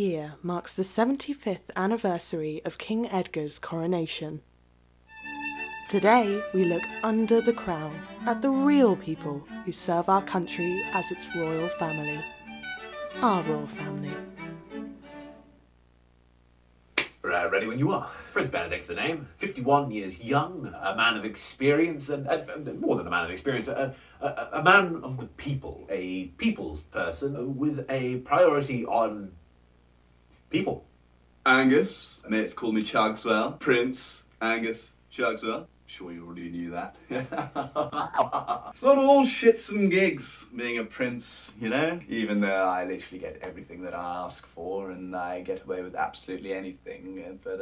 year marks the 75th anniversary of King Edgar's coronation. Today we look under the crown at the real people who serve our country as its royal family. Our royal family. Ready when you are. Prince Benedict's the name. 51 years young, a man of experience, and more than a man of experience, a man of the people, a people's person with a priority on people. Angus, mates call me Chugswell. Prince Angus Chugswell. Sure you already knew that. It's not all shits and gigs being a prince, you know? Even though I literally get everything that I ask for and I get away with absolutely anything, but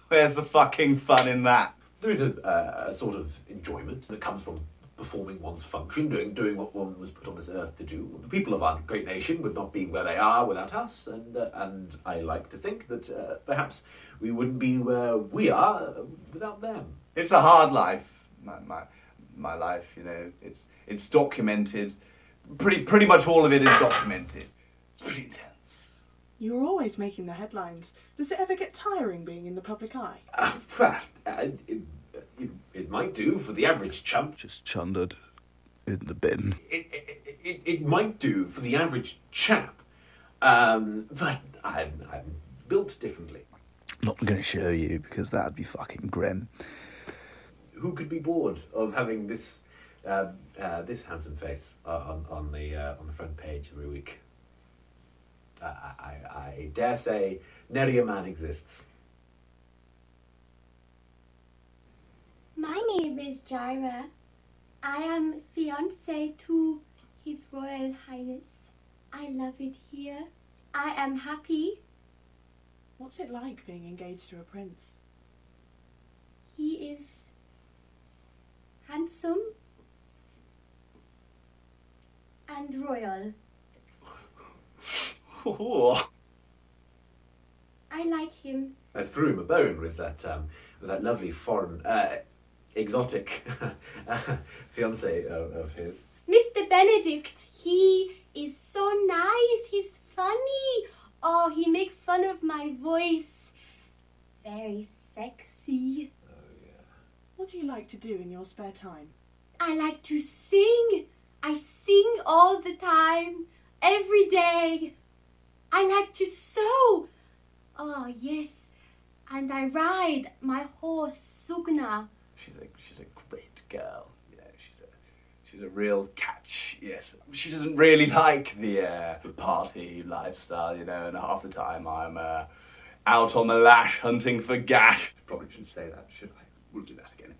where's the fucking fun in that? There is a sort of enjoyment that comes from performing one's function, doing what one was put on this earth to do. The people of our great nation would not be where they are without us, and I like to think that perhaps we wouldn't be where we are without them. It's a hard life, my life, you know. It's documented. Pretty much all of it is documented. It's pretty intense. You're always making the headlines. Does it ever get tiring being in the public eye? It might do for the average chump. Just chundered in the bin. It might do for the average chap, but I'm built differently. I'm not going to show you because that'd be fucking grim. Who could be bored of having this handsome face on the front page every week? I dare say nary a man exists. My name is Jira. I am fiancée to His Royal Highness. I love it here. I am happy. What's it like being engaged to a prince? He is handsome and royal. I like him. I threw him a bone with that lovely foreign, exotic fiancé of his. Mr. Benedict, he is so nice. He's funny. Oh, he makes fun of my voice. Very sexy. Oh, yeah. What do you like to do in your spare time? I like to sing. I sing all the time, every day. I like to sew. Oh, yes. And I ride my horse, Sugna. She's a great girl. You know, she's a real catch. Yes, she doesn't really like the party lifestyle, you know. And half the time I'm out on the lash hunting for gash. Probably shouldn't say that, should I? We'll do that again.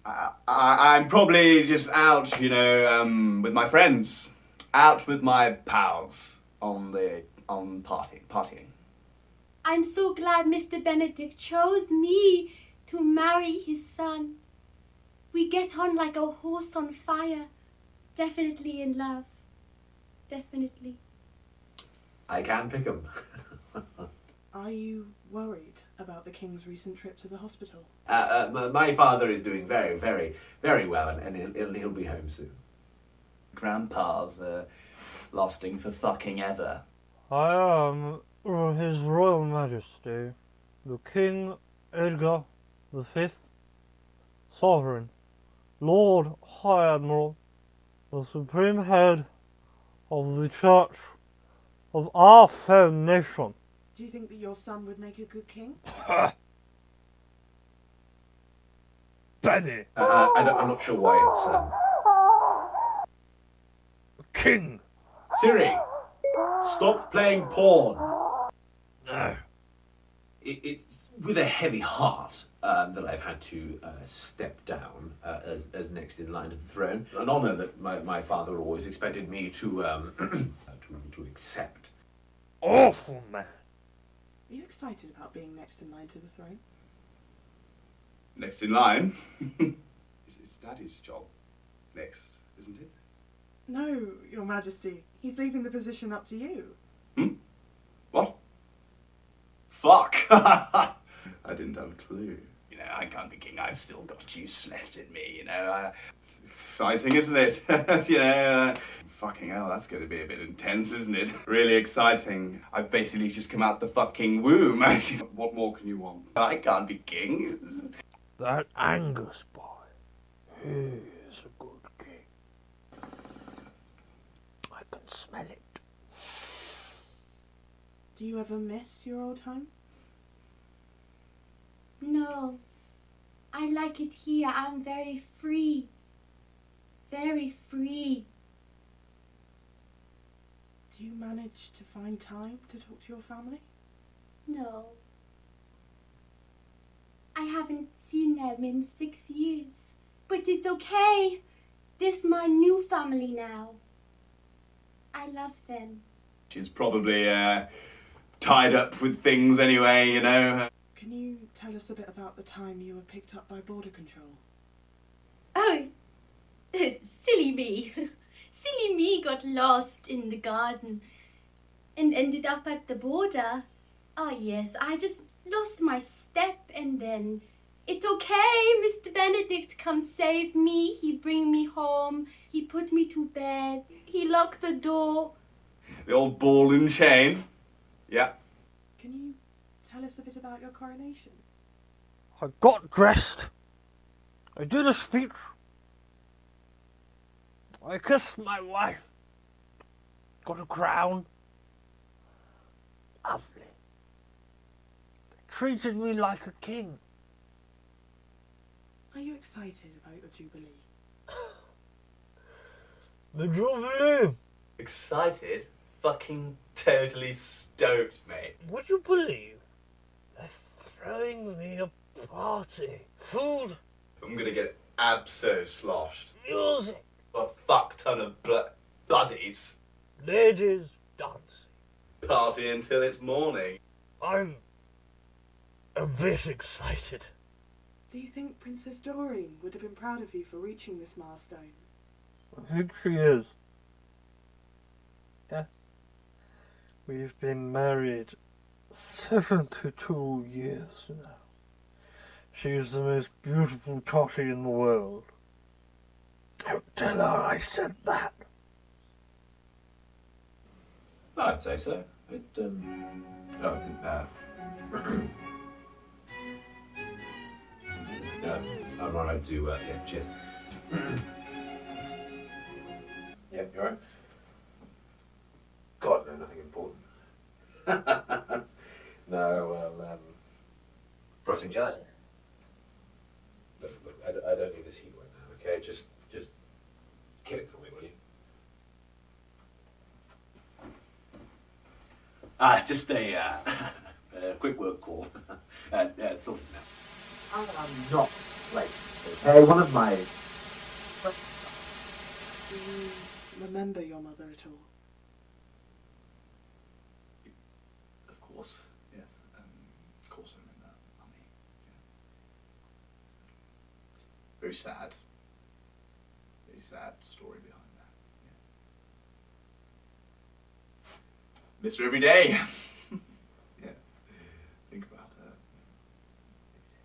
I'm probably just out, you know, with my friends, out with my pals on partying. I'm so glad Mr. Benedict chose me to marry his son. We get on like a horse on fire. Definitely in love. Definitely. I can pick him. Are you worried about the king's recent trip to the hospital? My father is doing very, very, very well, and he'll be home soon. Grandpa's lasting for fucking ever. I am His Royal Majesty, the King Edgar V, Sovereign, Lord High Admiral, the Supreme Head of the Church of our fair nation. Do you think that your son would make a good king? Benny! I'm not sure why it's... King! Siri! Stop playing porn! No. It's with a heavy heart that I've had to step down as next in line to the throne. An honour that my father always expected me to accept. Awful man! Are you excited about being next in line to the throne? Next in line? It's Daddy's job next, isn't it? No, Your Majesty. He's leaving the position up to you. What? Fuck! I didn't have a clue. You know, I can't be king. I've still got juice left in me, you know. exciting, isn't it? You know, fucking hell, that's going to be a bit intense, isn't it? Really exciting. I've basically just come out the fucking womb. What more can you want? I can't be king. That Angus boy, he is a good king. I can smell it. Do you ever miss your old home? No, I like it here. I'm very free. Very free. Do you manage to find time to talk to your family? No. I haven't seen them in 6 years. But it's okay. This is my new family now. I love them. She's probably tied up with things anyway, you know. Can you tell us a bit about the time you were picked up by border control? Oh, silly me. Silly me got lost in the garden and ended up at the border. Oh yes, I just lost my step and then... It's okay, Mr. Benedict, come save me. He bring me home. He put me to bed. He locked the door. The old ball and chain. Yeah. Can you tell us a bit about your coronation? I got dressed. I did a speech. I kissed my wife. Got a crown. Lovely. They treated me like a king. Are you excited about your jubilee? The Jubilee. Excited? Fucking totally stoked, mate. Would you believe they're throwing me a party? Food, I'm gonna get abso-sloshed. music, A fuck ton of buddies. ladies dancing. Party until it's morning. I'm a bit excited. Do you think Princess Doreen would have been proud of you for reaching this milestone? I think she is. Yeah. We've been married 72 years now. She's the most beautiful totty in the world. Don't tell her I said that. I'd say so. I'm alright to, yeah, cheers. Yeah, you alright? God, no, nothing important. No, well, pressing charges. Look, I don't need this heat right now, okay? Just kill it for me, will you? Just a quick work call. Sorted now. I'm not late. Okay, one of my... Do you remember your mother at all? Of course, yes. Of course I remember Mummy. Yeah. Very sad. Very sad story behind that. Yeah. Miss her every day. Yeah. Think about her. Every day.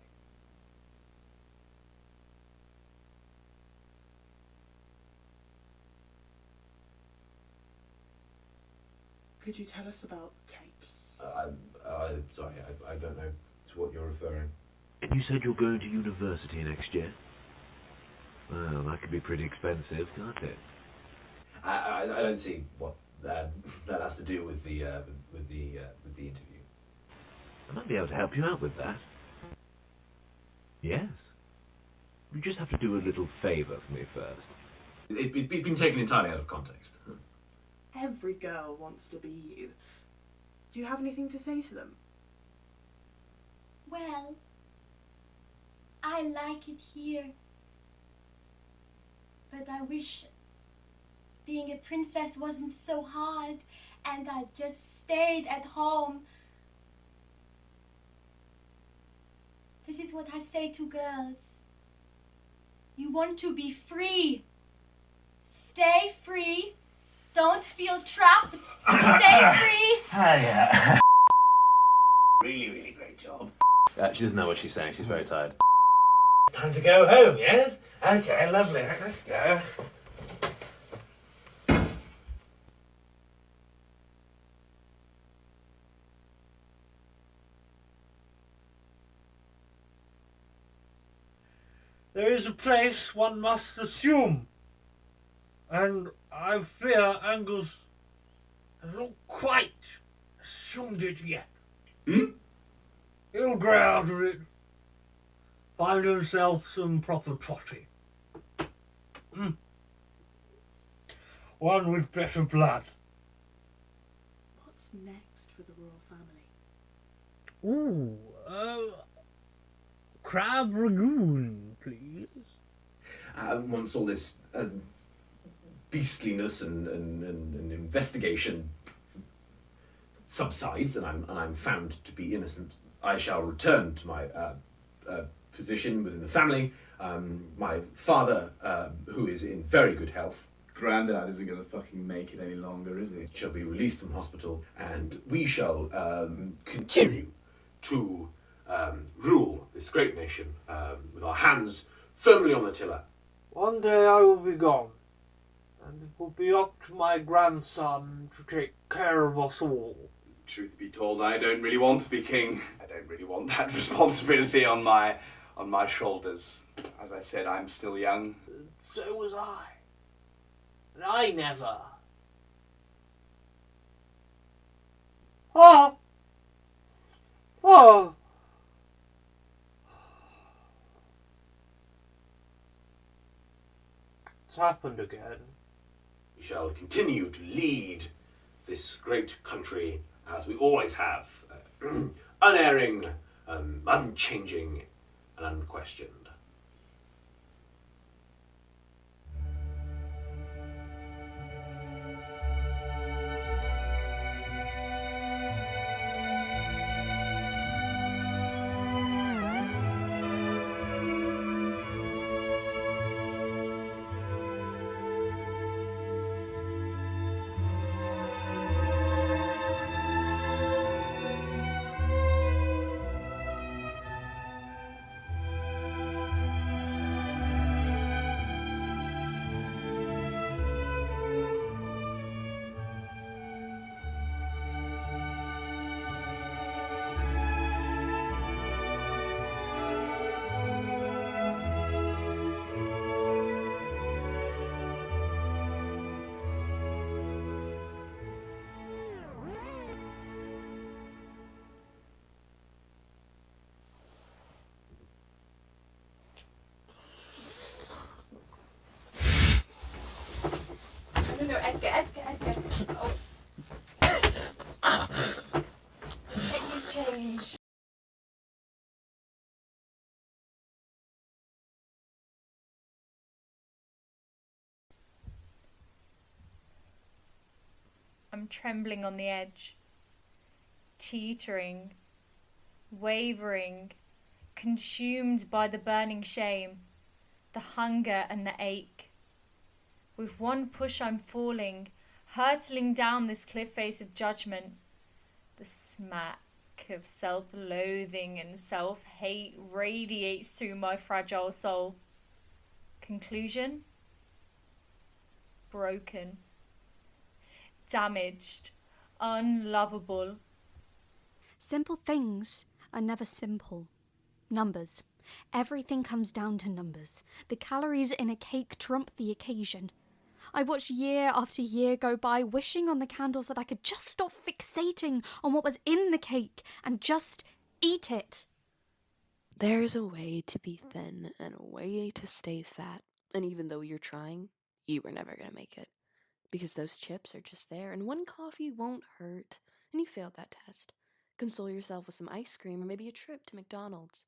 Could you tell us about tapes? I'm sorry, I don't know to what you're referring. You said you're going to university next year? Well, that could be pretty expensive, can't it? I don't see what that has to do with the interview. I might be able to help you out with that. Yes. You just have to do a little favour for me first. It's been taken entirely out of context. Every girl wants to be you. Do you have anything to say to them? Well, I like it here. But I wish being a princess wasn't so hard and I just stayed at home. This is what I say to girls. You want to be free. Stay free. Don't feel trapped. Stay free. Yeah. Really, really great job. She doesn't know what she's saying. She's very tired. Time to go home, yes? Okay, lovely. Let's go. There is a place one must assume, and I fear Angus has not quite assumed it yet. He'll grow out of it, find himself some proper totty. One with better blood. What's next for the royal family? Crab ragoon, please. Once all this beastliness and investigation subsides, and I'm found to be innocent, I shall return to my position within the family. My father, who is in very good health, Grandad isn't going to fucking make it any longer, is he? shall be released from hospital, and we shall continue to rule this great nation with our hands firmly on the tiller. One day I will be gone, and it will be up to my grandson to take care of us all. Truth be told, I don't really want to be king. I don't really want that responsibility on my shoulders. As I said, I'm still young. So was I. And I never. Oh! It's happened again. We shall continue to lead this great country as we always have, unerring, unchanging, and unquestioned. No, Edgar. Oh. Get you changed. I'm trembling on the edge, teetering, wavering, consumed by the burning shame, the hunger and the ache. With one push I'm falling, hurtling down this cliff face of judgment. The smack of self-loathing and self-hate radiates through my fragile soul. Conclusion? Broken. Damaged. Unlovable. Simple things are never simple. Numbers. Everything comes down to numbers. The calories in a cake trump the occasion. I watched year after year go by, wishing on the candles that I could just stop fixating on what was in the cake and just eat it. There's a way to be thin and a way to stay fat. And even though you're trying, you were never going to make it. Because those chips are just there, and one coffee won't hurt. And you failed that test. Console yourself with some ice cream or maybe a trip to McDonald's.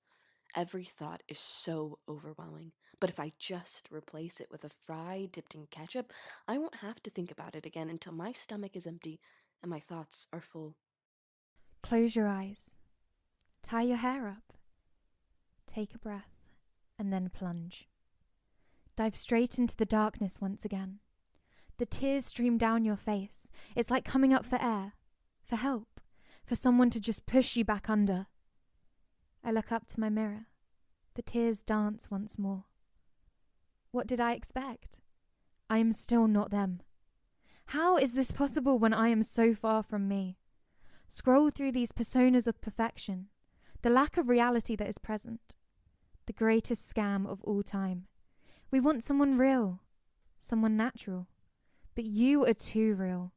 Every thought is so overwhelming. But if I just replace it with a fry dipped in ketchup, I won't have to think about it again until my stomach is empty and my thoughts are full. Close your eyes. Tie your hair up. Take a breath and then plunge. Dive straight into the darkness once again. The tears stream down your face. It's like coming up for air, for help, for someone to just push you back under. I look up to my mirror. The tears dance once more. What did I expect? I am still not them. How is this possible when I am so far from me? Scroll through these personas of perfection, the lack of reality that is present, the greatest scam of all time. We want someone real, someone natural, but you are too real.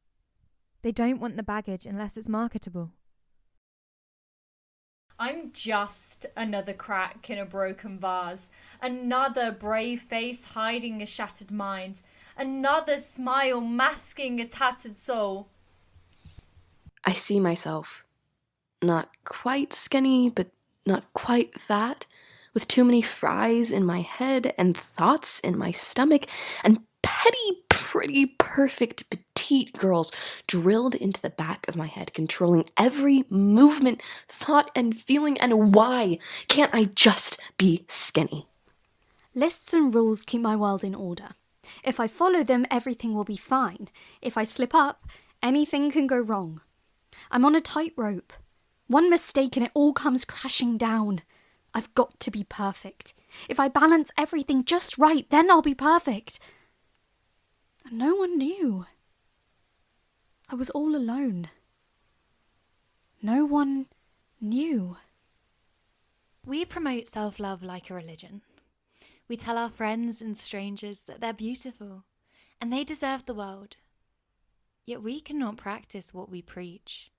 They don't want the baggage unless it's marketable. I'm just another crack in a broken vase, another brave face hiding a shattered mind, another smile masking a tattered soul. I see myself. Not quite skinny, but not quite fat, with too many fries in my head and thoughts in my stomach, and petty, pretty, perfect, petite girls drilled into the back of my head, controlling every movement, thought, and feeling. And why can't I just be skinny? Lists and rules keep my world in order. If I follow them, everything will be fine. If I slip up, anything can go wrong. I'm on a tightrope. One mistake and it all comes crashing down. I've got to be perfect. If I balance everything just right, then I'll be perfect. And no one knew. I was all alone. No one knew. We promote self-love like a religion. We tell our friends and strangers that they're beautiful and they deserve the world. Yet we cannot practice what we preach.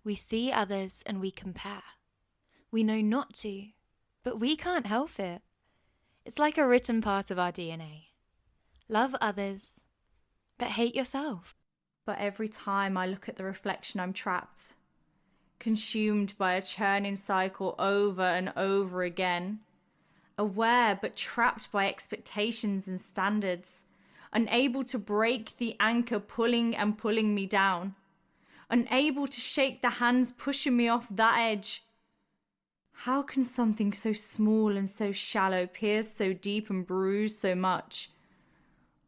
We see others and we compare. We know not to, but we can't help it. It's like a written part of our DNA. Love others, but hate yourself. But every time I look at the reflection, I'm trapped, consumed by a churning cycle over and over again. Aware but trapped by expectations and standards, unable to break the anchor pulling and pulling me down, unable to shake the hands pushing me off that edge. How can something so small and so shallow pierce so deep and bruise so much?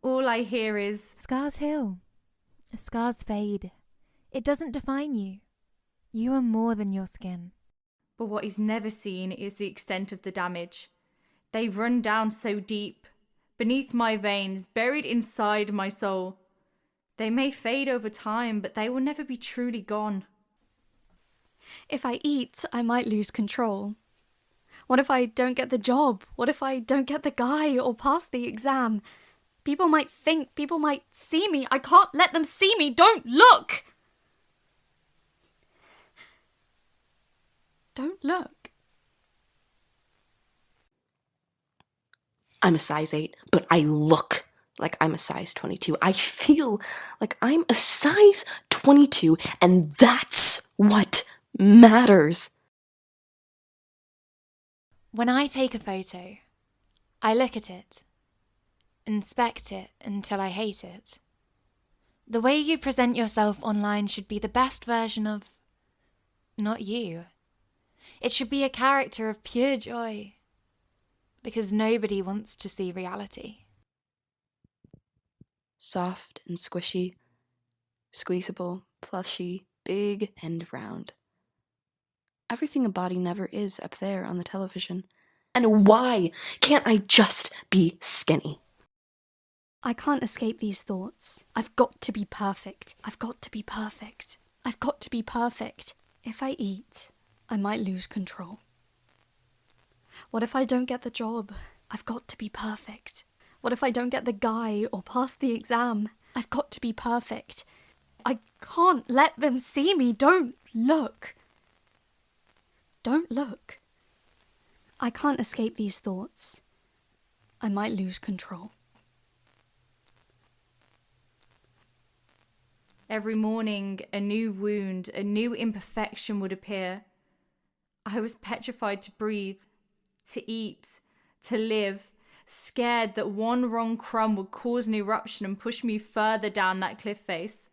All I hear is, Scars heal. Scars fade. It doesn't define you. You are more than your skin. But what is never seen is the extent of the damage. They run down so deep, beneath my veins, buried inside my soul. They may fade over time, but they will never be truly gone. If I eat, I might lose control. What if I don't get the job? What if I don't get the guy or pass the exam? People might think, people might see me. I can't let them see me. Don't look! Don't look. I'm a size 8, but I look like I'm a size 22. I feel like I'm a size 22, and that's what matters. When I take a photo, I look at it, inspect it until I hate it. The way you present yourself online should be the best version of not you. It should be a character of pure joy, because nobody wants to see reality. Soft and squishy, squeezable, plushy, big and round. Everything a body never is up there on the television. And why can't I just be skinny? I can't escape these thoughts. I've got to be perfect. I've got to be perfect. I've got to be perfect. If I eat, I might lose control. What if I don't get the job? I've got to be perfect. What if I don't get the guy or pass the exam? I've got to be perfect. I can't let them see me. Don't look. Don't look. I can't escape these thoughts. I might lose control. Every morning, a new wound, a new imperfection would appear. I was petrified to breathe, to eat, to live, scared that one wrong crumb would cause an eruption and push me further down that cliff face.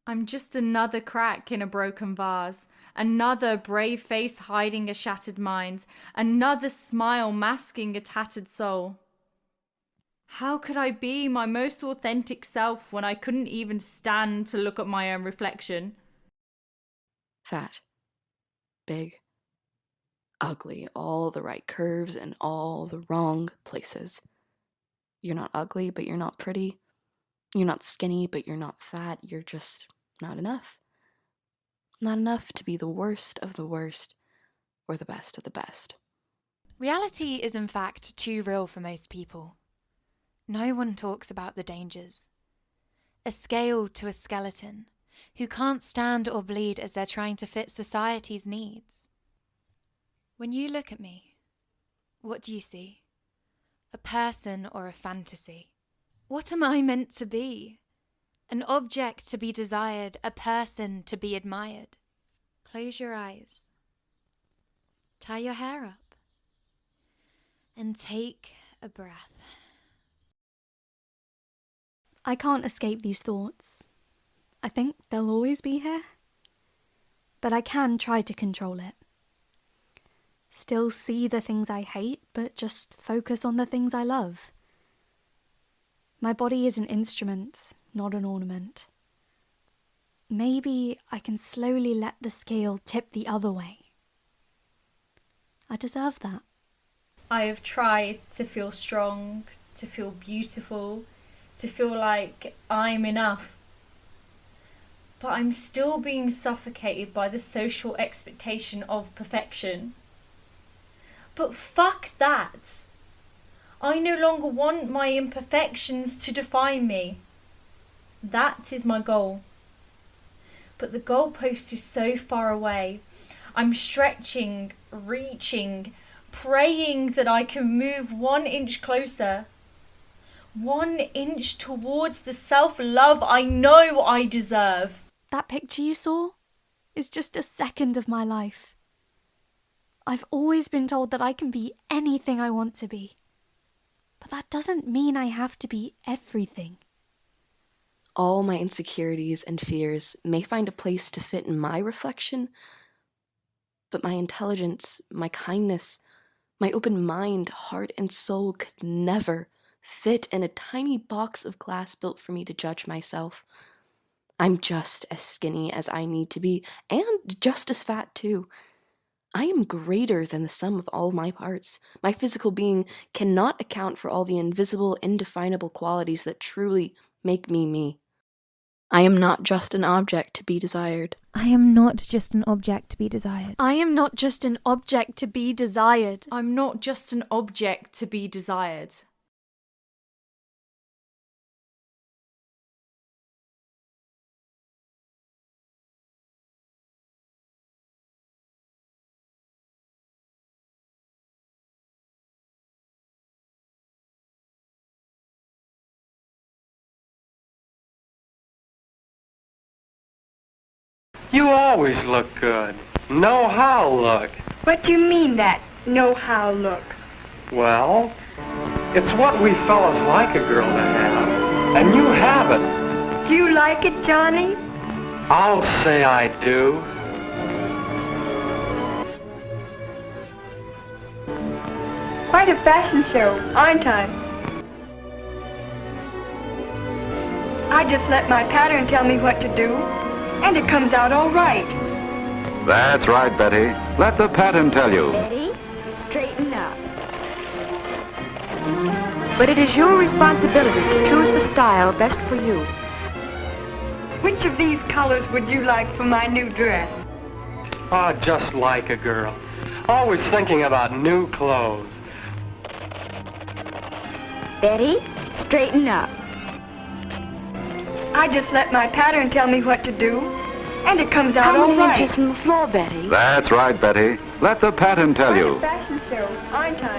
I'm just another crack in a broken vase, another brave face hiding a shattered mind, another smile masking a tattered soul. How could I be my most authentic self when I couldn't even stand to look at my own reflection? Fat. Big. ugly, all the right curves in all the wrong places. You're not ugly, but you're not pretty. You're not skinny, but you're not fat. You're just not enough. Not enough to be the worst of the worst or the best of the best. Reality is in fact too real for most people. No one talks about the dangers. A scale to a skeleton who can't stand or bleed as they're trying to fit society's needs. When you look at me, what do you see? A person or a fantasy? What am I meant to be? An object to be desired, a person to be admired. Close your eyes. Tie your hair up. And take a breath. I can't escape these thoughts. I think they'll always be here. But I can try to control it. Still see the things I hate, but just focus on the things I love. My body is an instrument, not an ornament. Maybe I can slowly let the scale tip the other way. I deserve that. I have tried to feel strong, to feel beautiful, to feel like I'm enough. But I'm still being suffocated by the social expectation of perfection. But fuck that! I no longer want my imperfections to define me. That is my goal. But the goalpost is so far away. I'm stretching, reaching, praying that I can move 1 inch closer. 1 inch towards the self-love I know I deserve. That picture you saw is just a second of my life. I've always been told that I can be anything I want to be. But that doesn't mean I have to be everything. All my insecurities and fears may find a place to fit in my reflection, but my intelligence, my kindness, my open mind, heart, and soul could never fit in a tiny box of glass built for me to judge myself. I'm just as skinny as I need to be, and just as fat too. I am greater than the sum of all my parts. My physical being cannot account for all the invisible, indefinable qualities that truly make me me. I am not just an object to be desired. I am not just an object to be desired. I am not just an object to be desired. I'm not just an object to be desired. You always look good. Know how look. What do you mean that know how look? Well, it's what we fellas like a girl to have, and you have it. Do you like it, Johnny? I'll say I do. Quite a fashion show, aren't I? I just let my pattern tell me what to do, and it comes out all right. That's right, Betty. Let the pattern tell you. Betty, straighten up. But it is your responsibility to choose the style best for you. Which of these colors would you like for my new dress? Oh, just like a girl. Always thinking about new clothes. Betty, straighten up. I just let my pattern tell me what to do, and it comes out all right. How many inches from the floor, Betty? That's right, Betty. Let the pattern tell you. Fashion show, aren't I?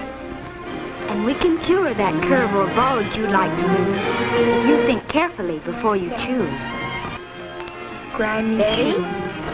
And we can cure that curve or bulge you'd like to lose, if you think carefully before you choose. Granny, Betty,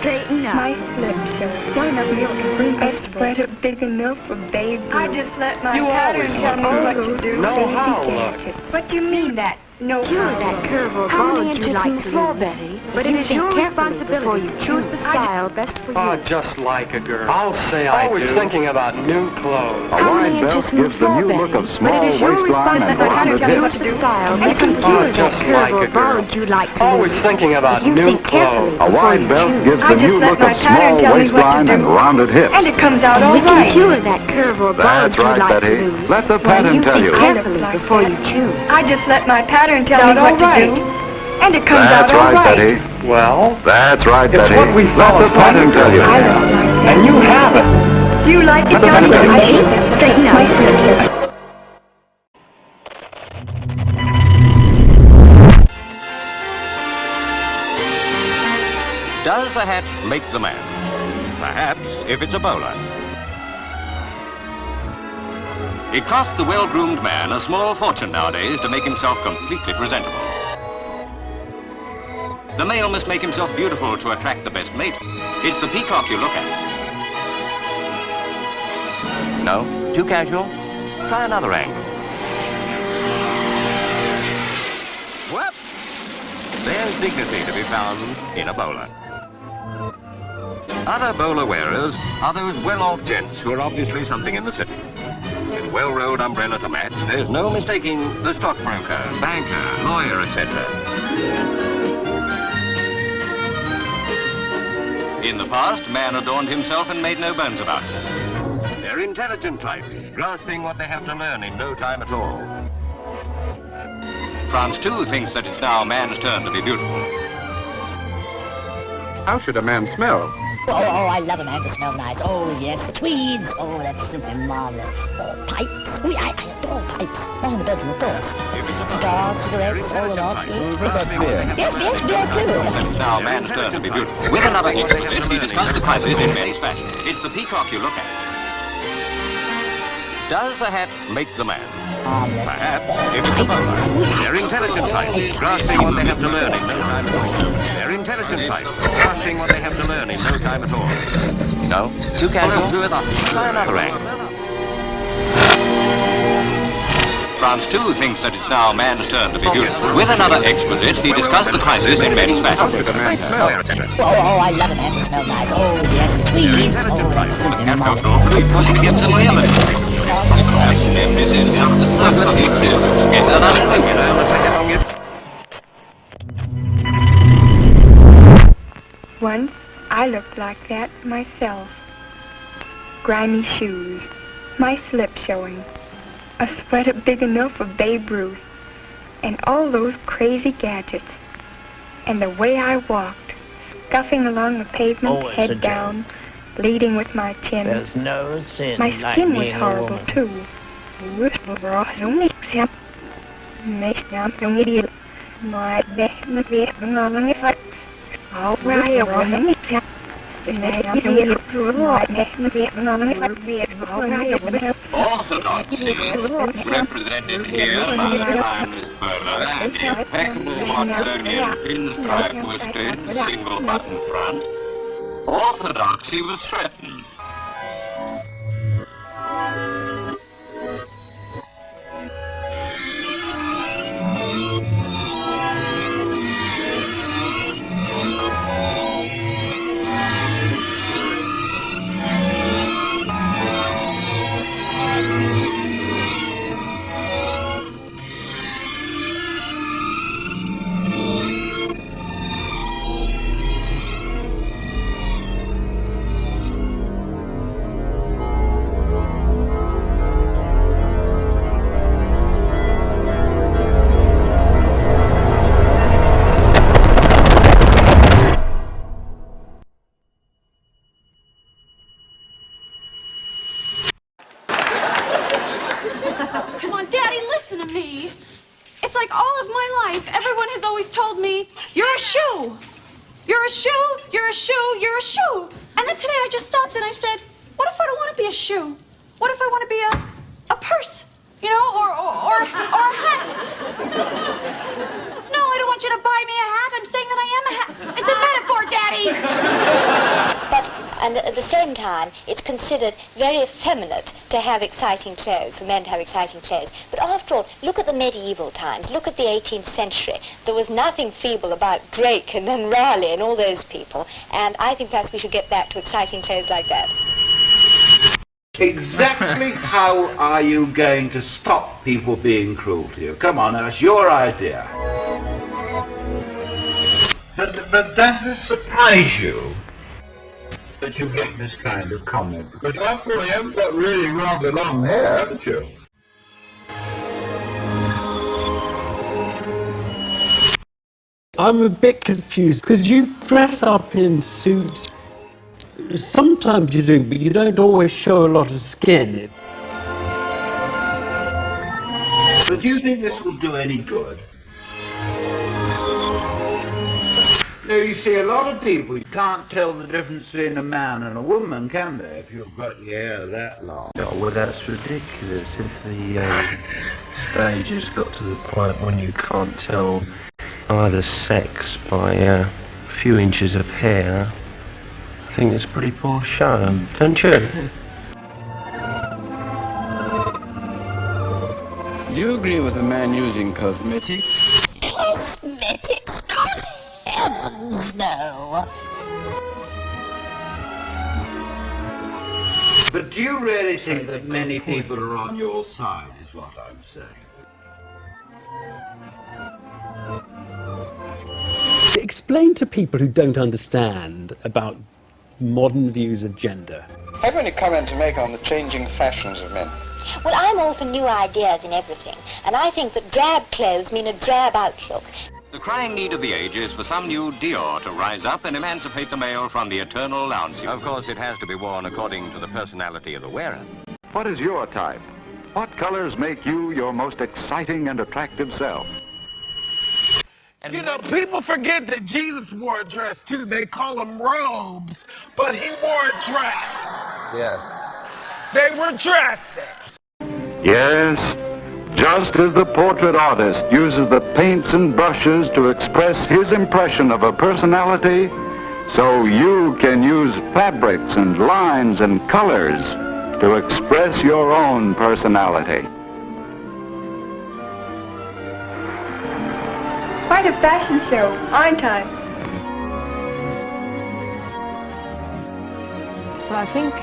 straighten up. My slip shirt. One of you can bring a sweater big enough for baby. I just let my pattern tell me what to do. Know how look. What do you mean that No cure that curve or bulge you like to lose. Betty? But it is your responsibility before you choose the style best for you. Oh, just like a girl. I'll say I do. Always thinking about new clothes. A wide belt gives the new look of small waistline and rounded hips. You can cure that curve or bulge you like to lose. Always thinking about new clothes. A wide belt gives the new look of small waistline and rounded hips. And it comes out all We right. can cure that curve or bulge That's you right, like Betty. to lose. Let the pattern tell you. Carefully before you choose. I just let my pattern tell me what to do. And it comes out That's all right, right. Betty. Well, That's right, it's Betty. what we Let the fellas like pattern a tell you. girl to have. And you have it. Do you like it, Johnny? Straighten up. Does the hat make the man? Perhaps if it's a bowler. It costs the well-groomed man a small fortune nowadays to make himself completely presentable. The male must make himself beautiful to attract the best mate. It's the peacock you look at. No? Too casual? Try another angle. Whoop! There's dignity to be found in a bowler. Other bowler wearers are those well-off gents who are obviously something in the city. With well-rolled umbrella to match, there's no mistaking the stockbroker, banker, lawyer, etc. In the past, man adorned himself and made no bones about it. They're intelligent types, grasping what they have to learn in no time at all. France, too, thinks that it's now man's turn to be beautiful. How should a man smell? Oh, I love a man to smell nice. Oh, yes, tweeds. Oh, that's simply marvelous. Oh, pipes. Oh, yeah, I adore pipes. Not in the bedroom, of course. Cigars, cigarettes, all in all. Yes, beer too. Now man's turn to be beautiful. With another exquisite, he discussed the prices in men's fashion. It's the peacock you look at. Does the hat make the man? Perhaps if it's a bowler. They're intelligent types, grasping what they have to learn in no time at all. They're intelligent types, grasping what they have to learn in no time at all. No? Too casual? Try another angle. France, too, thinks that it's now man's turn to be beautiful. With another exquisite, he discussed the crisis in men's fashion. Oh, I love a man to smell nice. Oh, yes, tweeds. Oh, that's simply marvelous. Because he gets away a little. Once I looked like that myself. Grimy shoes, my slip showing, a sweater big enough for Babe Ruth, and all those crazy gadgets. And the way I walked, scuffing along the pavement, head down, bleeding with my chin. There's no sin My like skin was being a horrible, woman. too. Orthodoxy, represented here by the timeless furler and impeccable Watsonian pinstripe worsted, single-button front, orthodoxy was threatened. Come on, Daddy, listen to me. It's like all of my life, everyone has always told me, you're a shoe. You're a shoe, you're a shoe, you're a shoe. And then today I just stopped and I said, what if I don't want to be a shoe? What if I want to be a purse? You know, or a hat? No, I don't want you to buy me a hat. I'm saying that I am a hat. It's a metaphor, Daddy. But And at the same time, it's considered very effeminate to have exciting clothes, for men to have exciting clothes. But after all, look at the medieval times, look at the 18th century. There was nothing feeble about Drake and then Raleigh and all those people, and I think perhaps we should get back to exciting clothes like that. Exactly how are you going to stop people being cruel to you? Come on, that's your idea. But does it surprise you that you get this kind of comment? Because after all, you haven't got really rather long hair, haven't you? I'm a bit confused because you dress up in suits. Sometimes you do, but you don't always show a lot of skin. But do you think this will do any good? No, you see, a lot of people can't tell the difference between a man and a woman, can they, if you've got your hair that long? Oh, well, that's ridiculous. If the stage has got to the point when you can't tell either sex by a few inches of hair, I think it's a pretty poor show, don't you? Do you agree with a man using cosmetics? Cosmetics? Good heavens, no. But do you really think that many people are on your side, is what I'm saying? Explain to people who don't understand about modern views of gender. Have you any comment to make on the changing fashions of men? Well, I'm all for new ideas in everything, and I think that drab clothes mean a drab outlook. The crying need of the age is for some new Dior to rise up and emancipate the male from the eternal lounge suit. Of course, it has to be worn according to the personality of the wearer. What is your type? What colors make you your most exciting and attractive self? And you know, people forget that Jesus wore a dress too. They call them robes, but he wore a dress. Yes. They were dresses. Yes, just as the portrait artist uses the paints and brushes to express his impression of a personality, so you can use fabrics and lines and colors to express your own personality. Quite a fashion show, aren't I? So I think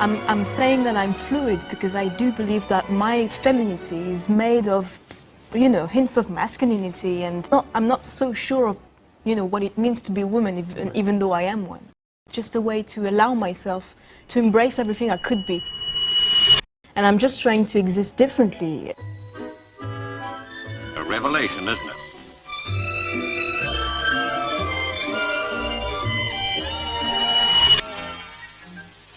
I'm saying that I'm fluid because I do believe that my femininity is made of, you know, hints of masculinity, and I'm not so sure of, you know, what it means to be a woman, even though I am one. Just a way to allow myself to embrace everything I could be. And I'm just trying to exist differently. A revelation, isn't it?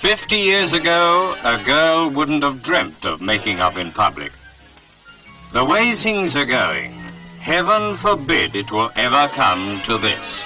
"50 years ago, a girl wouldn't have dreamt of making up in public. The way things are going, heaven forbid it will ever come to this."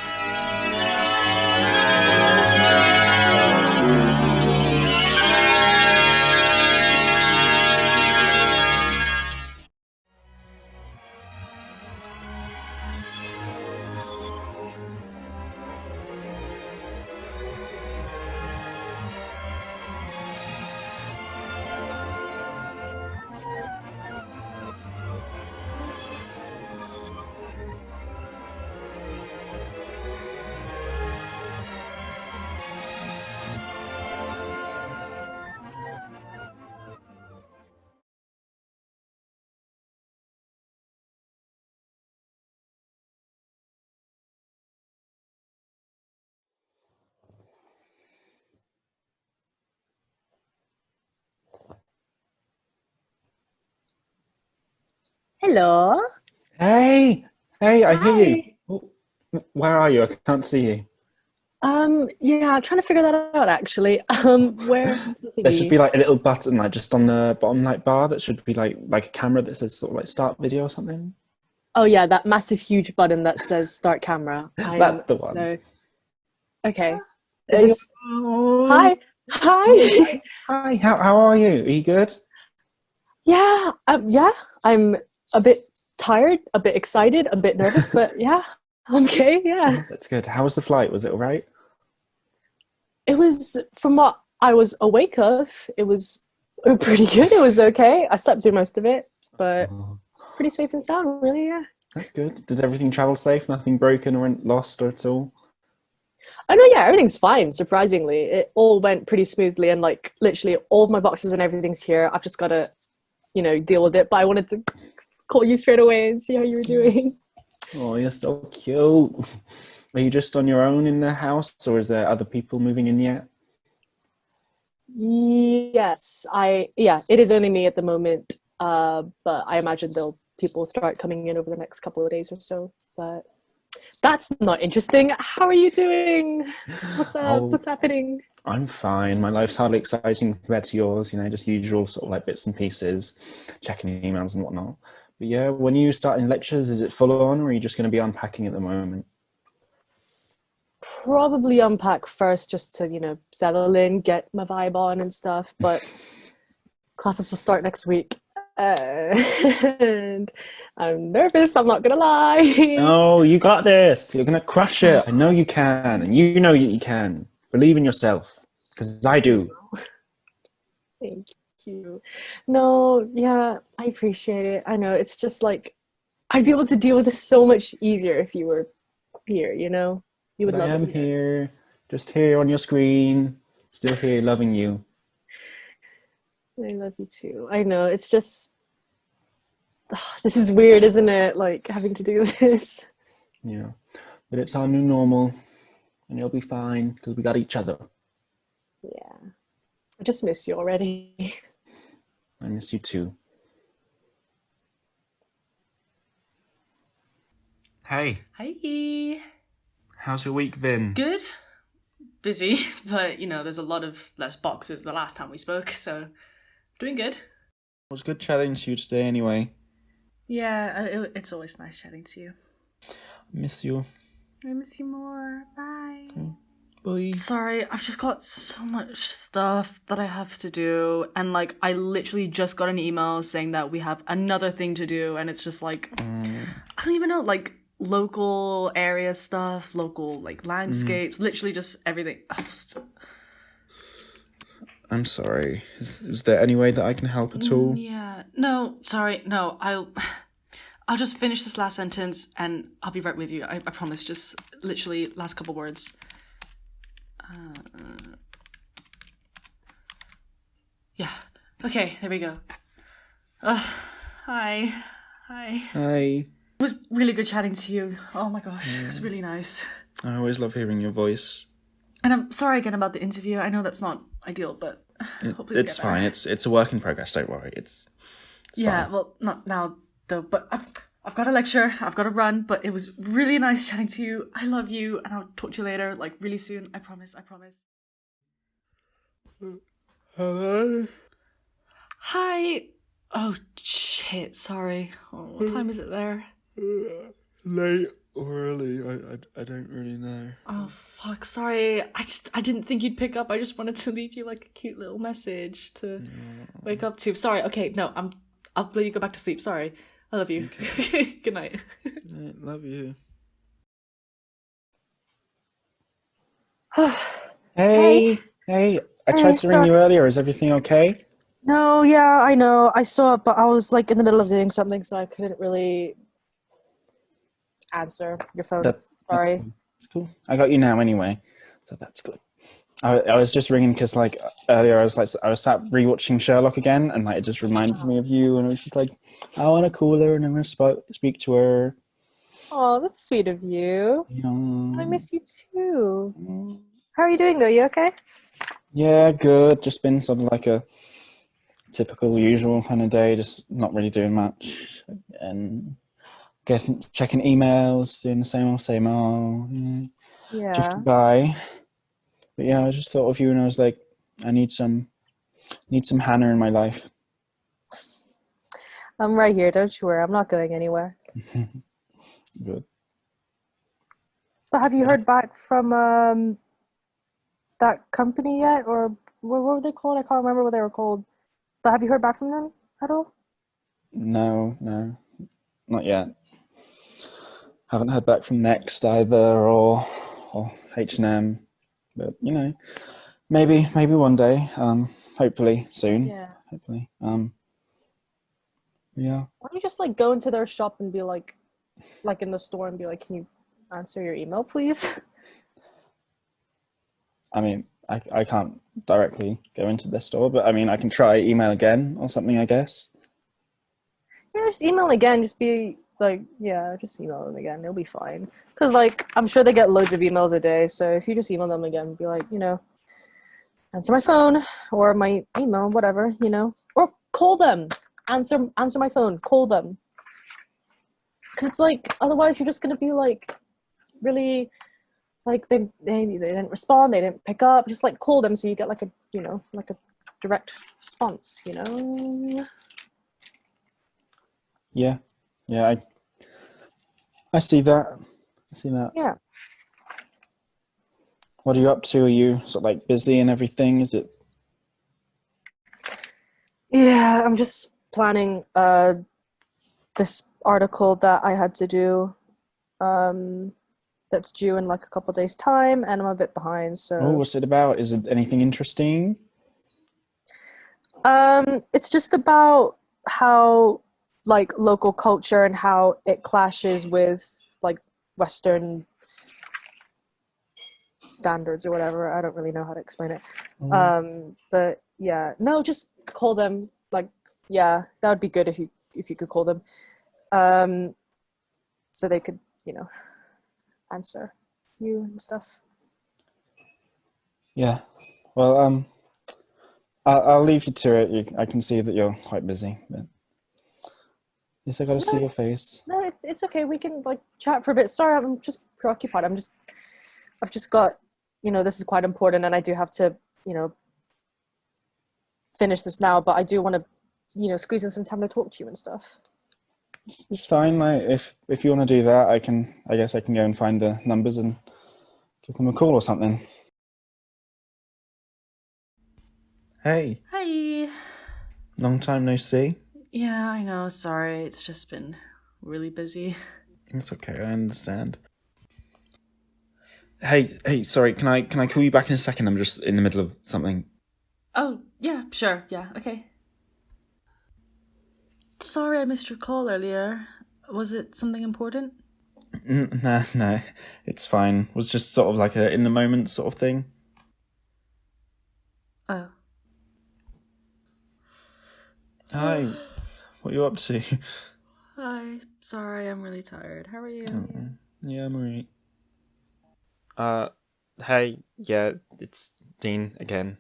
Hello. Hey, I hear you. Oh, where are you? I can't see you. Yeah, I'm trying to figure that out actually. Where's the There thingy? should be like a little button, like just on the bottom like bar. That should be like a camera that says sort of like start video or something. Oh yeah, that massive huge button that says start camera. That's the one. So... Okay. Is this... Hi. Hi. Hi. How are you? Are you good? Yeah. Yeah. I'm a bit tired, a bit excited, a bit nervous, but yeah, I'm okay. Yeah. That's good. How was the flight? Was it all right? It was, from what I was awake of, it was pretty good. It was okay. I slept through most of it, but pretty safe and sound, really, yeah. That's good. Did everything travel safe? Nothing broken or lost or at all? Oh no, yeah, everything's fine. Surprisingly, it all went pretty smoothly, and like literally all of my boxes and everything's here. I've just got to, deal with it. But I wanted to call you straight away and see how you were doing. Oh, you're so cute. Are you just on your own in the house, or is there other people moving in yet? Yes, it is only me at the moment. But I imagine people start coming in over the next couple of days or so. But that's not interesting. How are you doing? What's up? What's happening? I'm fine. My life's hardly exciting compared to yours, just usual sort of like bits and pieces, checking emails and whatnot. But yeah, when you start in lectures, is it full on, or are you just going to be unpacking at the moment? Probably unpack first just to, settle in, get my vibe on and stuff. But classes will start next week. And I'm nervous, I'm not gonna lie. No, you got this. You're gonna crush it. I know you can, and you know you can. Believe in yourself, because I do. Thank you. No, yeah, I appreciate it. I know, it's just like, I'd be able to deal with this so much easier if you were here, You would But love I am it here, just here on your screen, still here, loving you. I love you too. I know, it's just, this is weird, isn't it? Like, having to do this. Yeah, but it's our new normal, and you'll be fine, because we got each other. Yeah. I just miss you already. I miss you too. Hey. Hi. How's your week been? Good. Busy, but there's a lot of less boxes the last time we spoke, so doing good. It was good chatting to you today anyway. Yeah, it's always nice chatting to you. I miss you. I miss you more. Bye. Okay. Bye. Sorry, I've just got so much stuff that I have to do, and I literally just got an email saying that we have another thing to do, and it's just I don't even know, local area stuff, local landscapes, literally just everything. I'm sorry. Is there any way that I can help at all? Yeah. No, sorry. No, I'll just finish this last sentence and I'll be right with you. I promise. Just literally last couple words. Yeah. Okay, there we go. Hi. Hi. Hi. It was really good chatting to you. Oh my gosh, it was really nice. I always love hearing your voice. And I'm sorry again about the interview. I know that's not ideal, but hopefully it's fine. It's a work in progress. Don't worry. It's yeah. fine. Well, not now though. But I've got a lecture. I've got to run. But it was really nice chatting to you. I love you, and I'll talk to you later. Really soon. I promise. I promise. Hello. Hi. Oh shit. Sorry. Oh, what time is it there? Late or early? I don't really know. Oh fuck, sorry. I didn't think you'd pick up. I just wanted to leave you a cute little message to wake up to. Sorry. Okay, no, I'll let you go back to sleep. Sorry. I love you. Okay. Good night. Love you. Hey. I tried to ring you earlier. Is everything okay? No, yeah, I know. I saw it, but I was in the middle of doing something, so I couldn't really answer your phone. Sorry. That's cool. I got you now anyway, so that's good. I was just ringing because earlier I was sat rewatching Sherlock again, and it just reminded me of you, and I was just I want to call her and I'm gonna speak to her. Oh, that's sweet of you. Yeah. I miss you too. How are you doing though? You okay? Yeah, good. Just been sort of a typical, usual kind of day, just not really doing much, and checking emails, doing the same old, Yeah. Drifting by. But yeah, I just thought of you, and I was like, I need some Hannah in my life. I'm right here. Don't you worry. I'm not going anywhere. Good. But have you heard back from that company yet, or what were they called? I can't remember what they were called. But have you heard back from them at all? No, not yet. Haven't heard back from Next either, or H&M. But you know, maybe one day. Hopefully soon. Yeah. Hopefully. Yeah. Why don't you just like go into their shop and be like in the store and be like, can you answer your email, please? I mean, I can't directly go into the store, but I mean, I can try email again or something, I guess. Yeah, just email again. Just be like, yeah, just email them again. It'll be fine. Because like, I'm sure they get loads of emails a day. So if you just email them again, be like, you know, answer my phone or my email, whatever, you know, or call them. Answer my phone. Call them. Because it's like, otherwise you're just gonna be like, really, like they didn't respond, they didn't pick up. Just like call them so you get like a, you know, like a direct response. You know. Yeah. Yeah. I see that. I see that. Yeah. What are you up to? Are you sort of like busy and everything? Is it? Yeah, I'm just planning this article that I had to do that's due in like a couple days time, and I'm a bit behind, so Oh, what's it about? Is it anything interesting? it's just about how like local culture and how it clashes with like Western standards or whatever. I don't really know how to explain it. But yeah, no, just call them. Like, yeah, that would be good if you could call them, so they could, you know, answer you and stuff. Yeah. Well, I'll leave you to it. I can see that you're quite busy, but yes, I got to see your face. No, it's okay. We can like chat for a bit. Sorry, I'm just preoccupied. I've just got, you know, this is quite important, and I do have to, you know, finish this now. But I do want to, you know, squeeze in some time to talk to you and stuff. It's fine. Like, if you want to do that, I guess I can go and find the numbers and give them a call or something. Hey. Hi. Long time no see. Yeah, I know. Sorry. It's just been really busy. It's okay. I understand. Hey, sorry. Can I call you back in a second? I'm just in the middle of something. Oh, yeah, sure. Yeah, okay. Sorry I missed your call earlier. Was it something important? No, it's fine. It was just sort of like a in the moment sort of thing. Oh. Hi, what are you up to? Hi. Sorry, I'm really tired. How are you? Yeah, I'm alright. Hey, yeah, it's Dean again.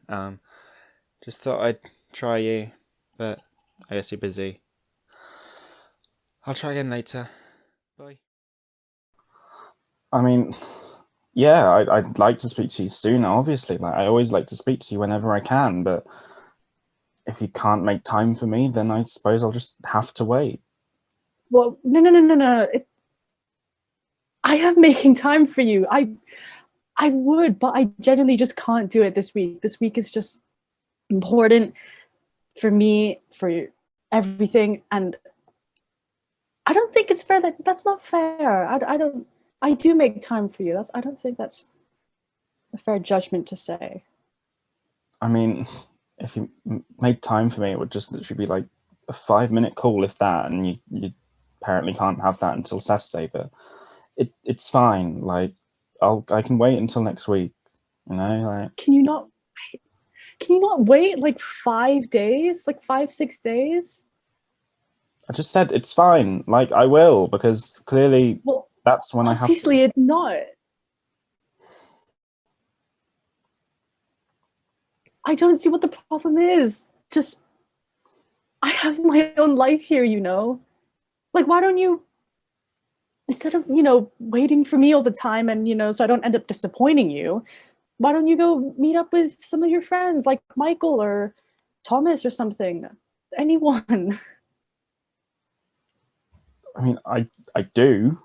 Just thought I'd try you, but I guess you're busy. I'll try again later. Bye. I mean, yeah, I'd like to speak to you sooner, obviously. Like, I always like to speak to you whenever I can, but if you can't make time for me, then I suppose I'll just have to wait. Well, no. I am making time for you. I would, but I genuinely just can't do it this week. This week is just important for me, for everything, and I don't think it's fair. That's not fair. I do make time for you. I don't think that's a fair judgment to say. I mean, if you made time for me, it would just literally be like a 5-minute call, if that, and you apparently can't have that until Saturday, but it's fine. Like, I can wait until next week, you know, like. Can you not wait like 5 days, like 5-6 days? I just said it's fine. Like, I will, because clearly that's when I have to. Obviously it's not. I don't see what the problem is. Just, I have my own life here, you know? Like, why don't you, instead of, you know, waiting for me all the time and, you know, so I don't end up disappointing you, why don't you go meet up with some of your friends, like Michael or Thomas or something? Anyone. I mean, I do,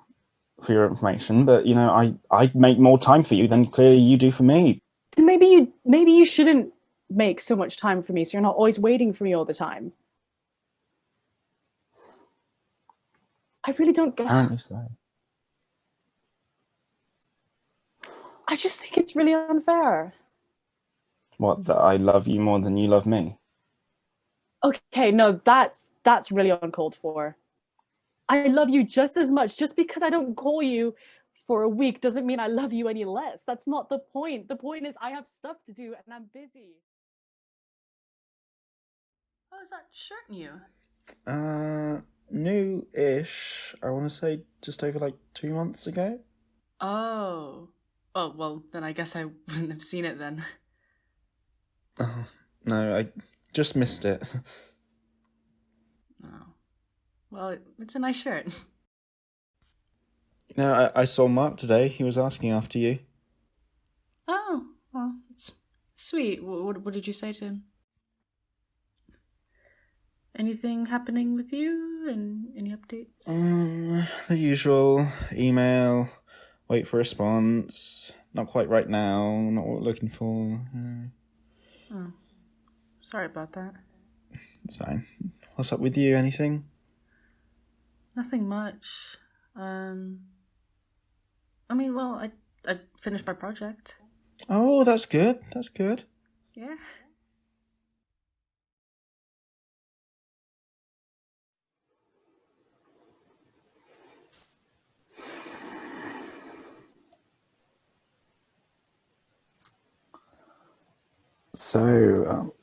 for your information, but, you know, I make more time for you than clearly you do for me. Maybe you shouldn't make so much time for me, so you're not always waiting for me all the time. I really don't get. Apparently so. I just think it's really unfair. What, that I love you more than you love me? Okay, no, that's really uncalled for. I love you just as much. Just because I don't call you for a week doesn't mean I love you any less. That's not the point. The point is I have stuff to do and I'm busy. Oh, is that shirt new? New-ish. I want to say just over like 2 months ago. Oh. Oh, well, then I guess I wouldn't have seen it then. Oh, no, I just missed it. Oh. Well, it's a nice shirt. No, I saw Mark today. He was asking after you. Oh, well, it's sweet. What did you say to him? Anything happening with you? And any updates? The usual email, wait for response, not quite right now, not what we're looking for. Oh, sorry about that. It's fine. What's up with you? Anything? Nothing much. I mean, well, I finished my project. Oh, that's good. That's good. Yeah. So,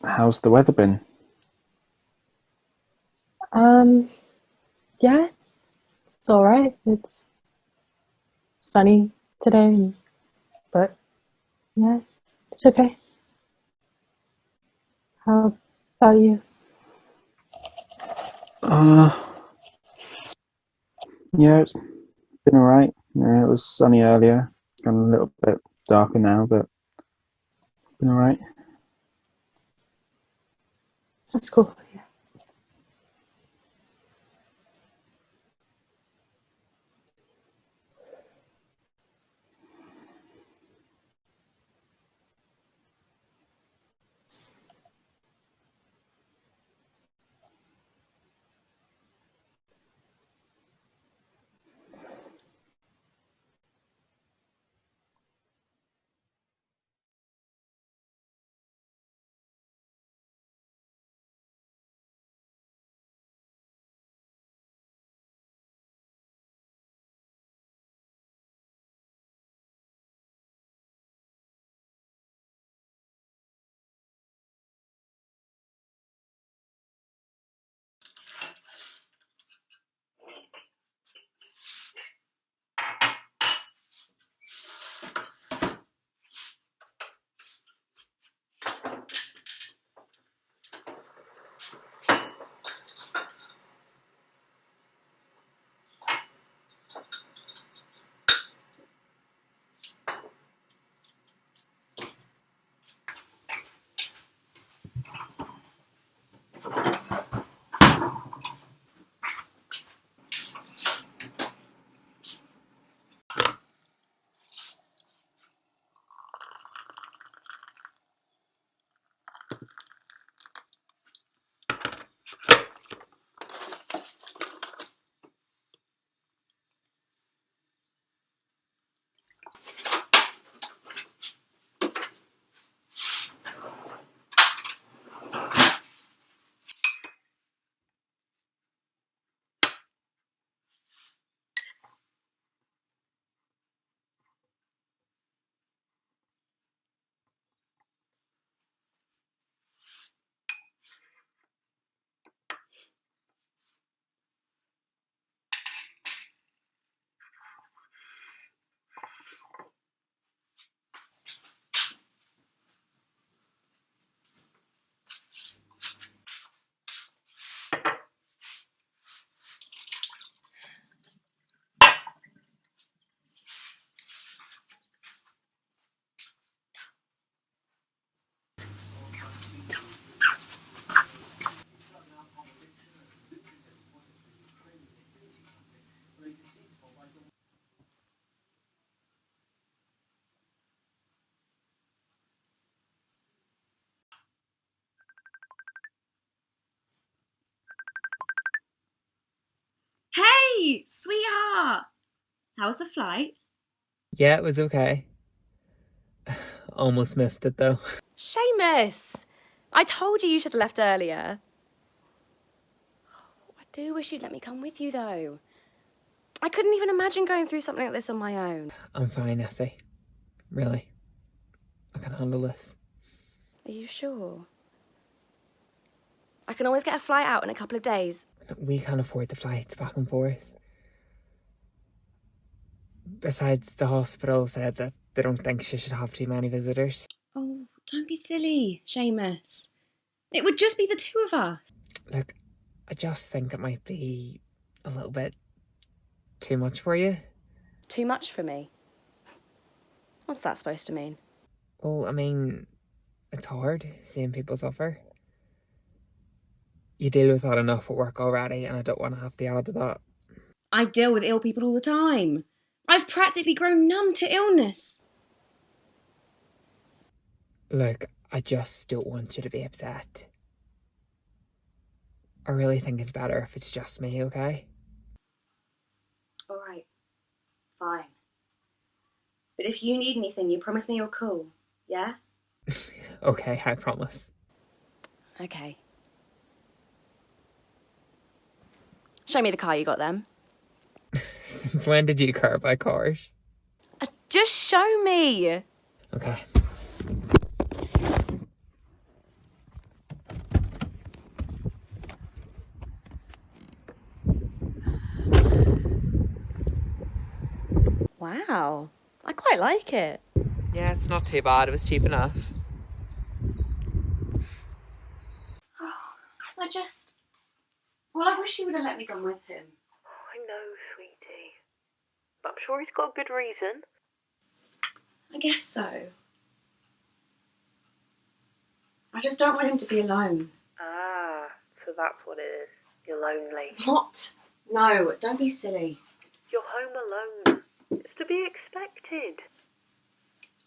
how's the weather been? Yeah, it's all right. It's sunny today, but yeah, it's okay. How about you? Yeah, it's been alright. Yeah, it was sunny earlier. Gone a little bit darker now, but been alright. That's cool. Yeah. Hey, sweetheart! How was the flight? Yeah, it was okay. Almost missed it though. Seamus! I told you should have left earlier. I do wish you'd let me come with you though. I couldn't even imagine going through something like this on my own. I'm fine, Essie. Really. I can handle this. Are you sure? I can always get a flight out in a couple of days. We can't afford the flights back and forth. Besides, the hospital said that they don't think she should have too many visitors. Oh, don't be silly, Seamus. It would just be the two of us. Look, I just think it might be a little bit too much for you. Too much for me? What's that supposed to mean? Well, I mean, it's hard seeing people suffer. You deal with that enough at work already, and I don't want to have to add to that. I deal with ill people all the time. I've practically grown numb to illness. Look, I just don't want you to be upset. I really think it's better if it's just me, okay? All right, fine. But if you need anything, you promise me you're cool, yeah? Okay, I promise. Okay. Show me the car you got then. Since when did you care about cars? Just show me. Okay. Wow, I quite like it. Yeah, it's not too bad. It was cheap enough. Well, I wish he would have let me go with him. I know, sweetie. But I'm sure he's got a good reason. I guess so. I just don't want him to be alone. Ah, so that's what it is. You're lonely. What? No, don't be silly. You're home alone. It's to be expected.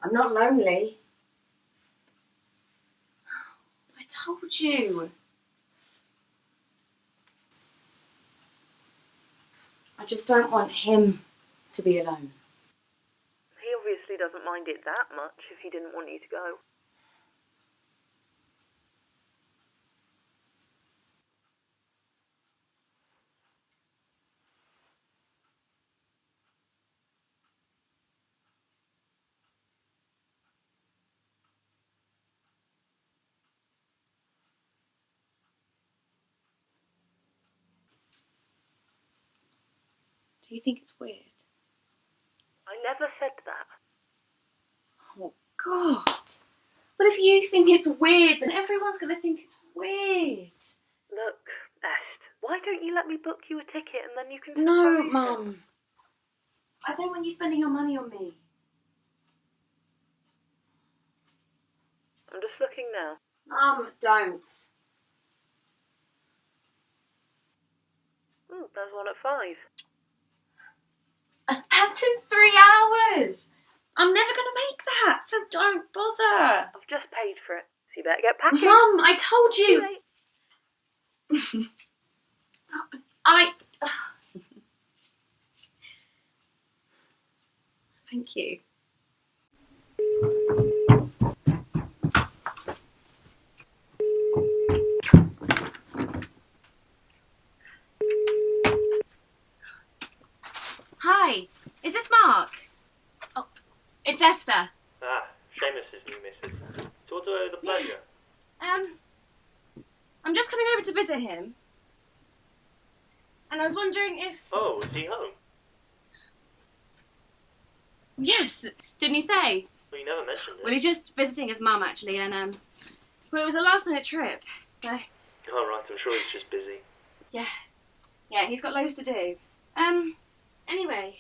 I'm not lonely. I told you. I just don't want him to be alone. He obviously doesn't mind it that much if he didn't want you to go. Do you think it's weird? I never said that. Oh, God. But if you think it's weird, then everyone's going to think it's weird. Look, Est, why don't you let me book you a ticket and then you can... No, Mum. I don't want you spending your money on me. I'm just looking now. Mum, don't. There's one at 5. That's in 3 hours. I'm never going to make that, so don't bother. I've just paid for it, so you better get packing. Mum, I told you. Thank you. Hi, is this Mark? Oh, it's Esther. Ah, Seamus's new missus. So what do I owe the pleasure? I'm just coming over to visit him. And I was wondering if... Oh, is he home? Yes, didn't he say? Well, you never mentioned it. Well, he's just visiting his mum, actually, and, well, it was a last-minute trip, so... Oh, right, I'm sure he's just busy. Yeah, he's got loads to do. Anyway,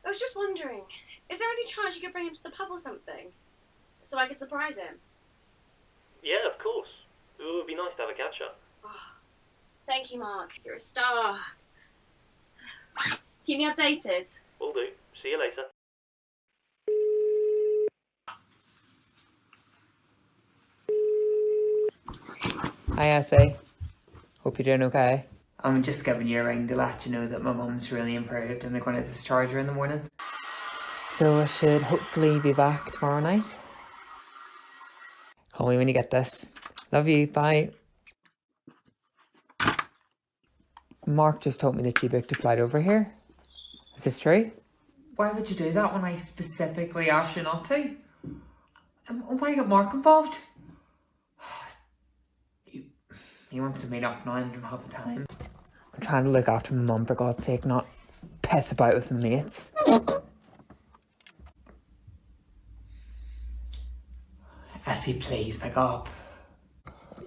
I was just wondering, is there any chance you could bring him to the pub or something? So I could surprise him? Yeah, of course. It would be nice to have a catch-up. Oh, thank you, Mark. You're a star. Keep me updated. Will do. See you later. Hi, Essie. Hope you're doing okay. I'm just giving you a ring to let you know that my mum's really improved and they're going to discharge her in the morning. So I should hopefully be back tomorrow night. Call me when you get this. Love you, bye. Mark just told me that you booked a flight over here. Is this true? Why would you do that when I specifically asked you not to? Why get Mark involved? He wants to meet up now and I don't have the time. I'm trying to look after my mum for God's sake, not piss about with my mates. Essie, please pick up.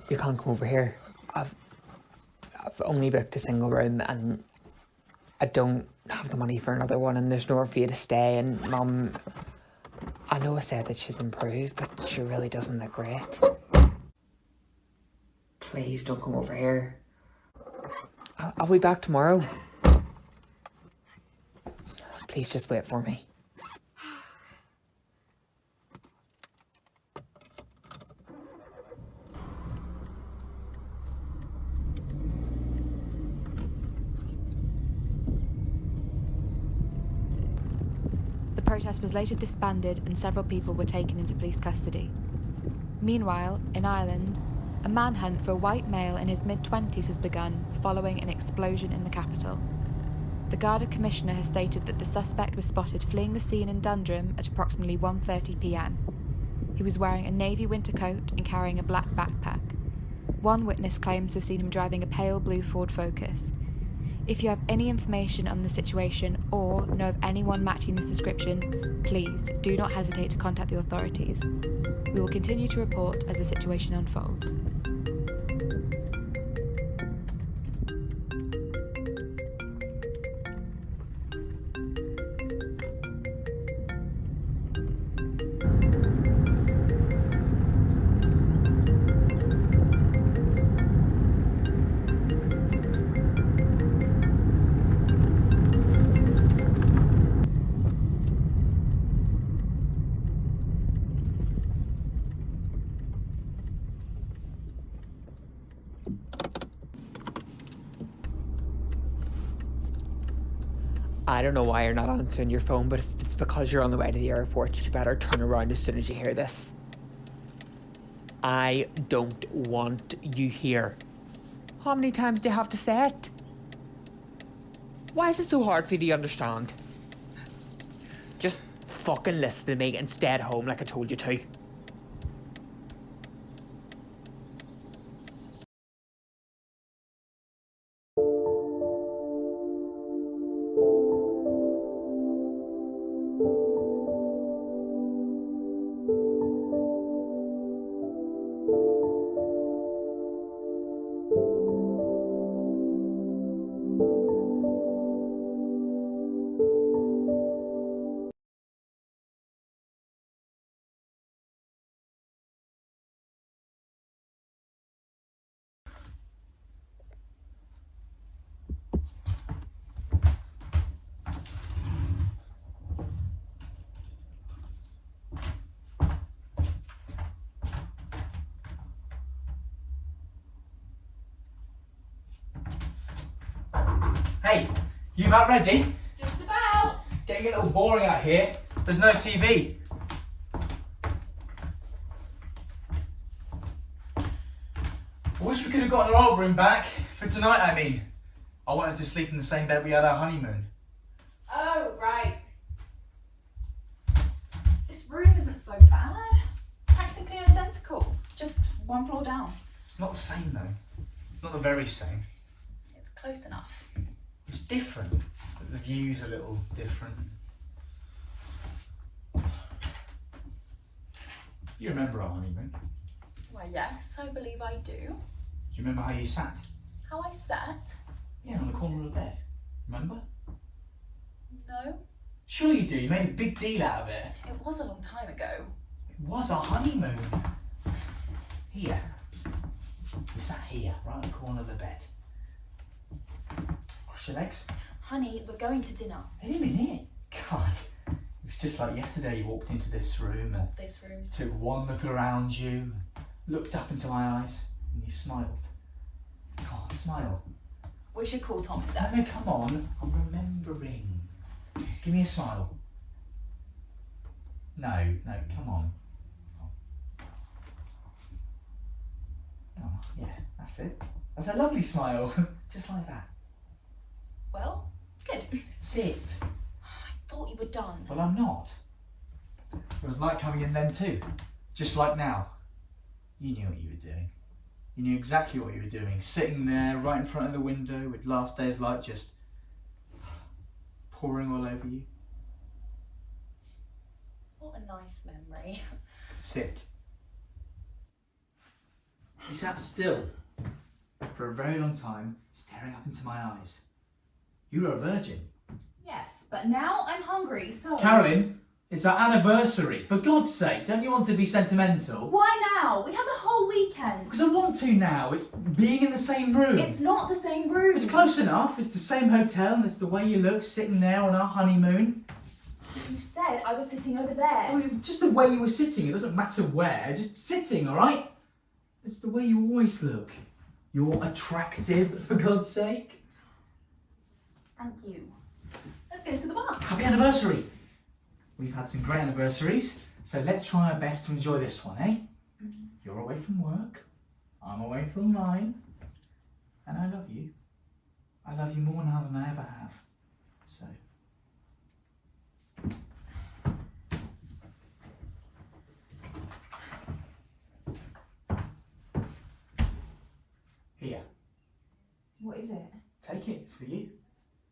You can't come over here. I've only booked a single room and I don't have the money for another one and there's nowhere for you to stay, and Mum, I know I said that she's improved, but she really doesn't look great. Please don't come over here. I'll be back tomorrow. Please just wait for me. The protest was later disbanded and several people were taken into police custody. Meanwhile, in Ireland, a manhunt for a white male in his mid-20s has begun following an explosion in the capital. The Garda Commissioner has stated that the suspect was spotted fleeing the scene in Dundrum at approximately 1:30 p.m. He was wearing a navy winter coat and carrying a black backpack. One witness claims to have seen him driving a pale blue Ford Focus. If you have any information on the situation or know of anyone matching this description, please do not hesitate to contact the authorities. We will continue to report as the situation unfolds. I don't know why you're not answering your phone, but if it's because you're on the way to the airport, you better turn around as soon as you hear this. I don't want you here. How many times do you have to say it? Why is it so hard for you to understand? Just fucking listen to me and stay at home like I told you to. Hey, you about ready? Just about. Getting a little boring out here. There's no TV. I wish we could have gotten our old room back. For tonight, I mean. I wanted to sleep in the same bed we had our honeymoon. Oh, right. This room isn't so bad. Practically identical. Just one floor down. It's not the same, though. Not the very same. It's close enough. It's different. The view's a little different. You remember our honeymoon? Why, yes, I believe I do. Do you remember how you sat? How I sat? Yeah, on the corner of the bed. Remember? No. Sure you do. You made a big deal out of it. It was a long time ago. It was our honeymoon. Here. We sat here, right on the corner of the bed. Cross your legs. Honey, we're going to dinner. Any minute. God. It was just like yesterday you walked into this room and This room. took one look around you, looked up into my eyes, and you smiled. Come on, smile. We should call Tom and Deb. No, come on. I'm remembering. Give me a smile. No, come on. Yeah, that's it. That's a lovely smile. Just like that. Well, good. Sit. I thought you were done. Well, I'm not. It was like coming in then too. Just like now. You knew what you were doing. You knew exactly what you were doing. Sitting there right in front of the window with last day's light just pouring all over you. What a nice memory. Sit. You sat still for a very long time, staring up into my eyes. You were a virgin. Yes, but now I'm hungry, so... Carolyn, it's our anniversary. For God's sake, don't you want to be sentimental? Why now? We have the whole weekend. Because I want to now. It's being in the same room. It's not the same room. It's close enough. It's the same hotel and it's the way you look sitting there on our honeymoon. You said I was sitting over there. I mean, just the way you were sitting. It doesn't matter where. Just sitting, all right? It's the way you always look. You're attractive, for God's sake. Thank you. Let's go to the bar. Happy anniversary. We've had some great anniversaries, so let's try our best to enjoy this one, eh? You're away from work, I'm away from mine, and I love you. I love you more now than I ever have. So... Here. What is it? Take it, it's for you.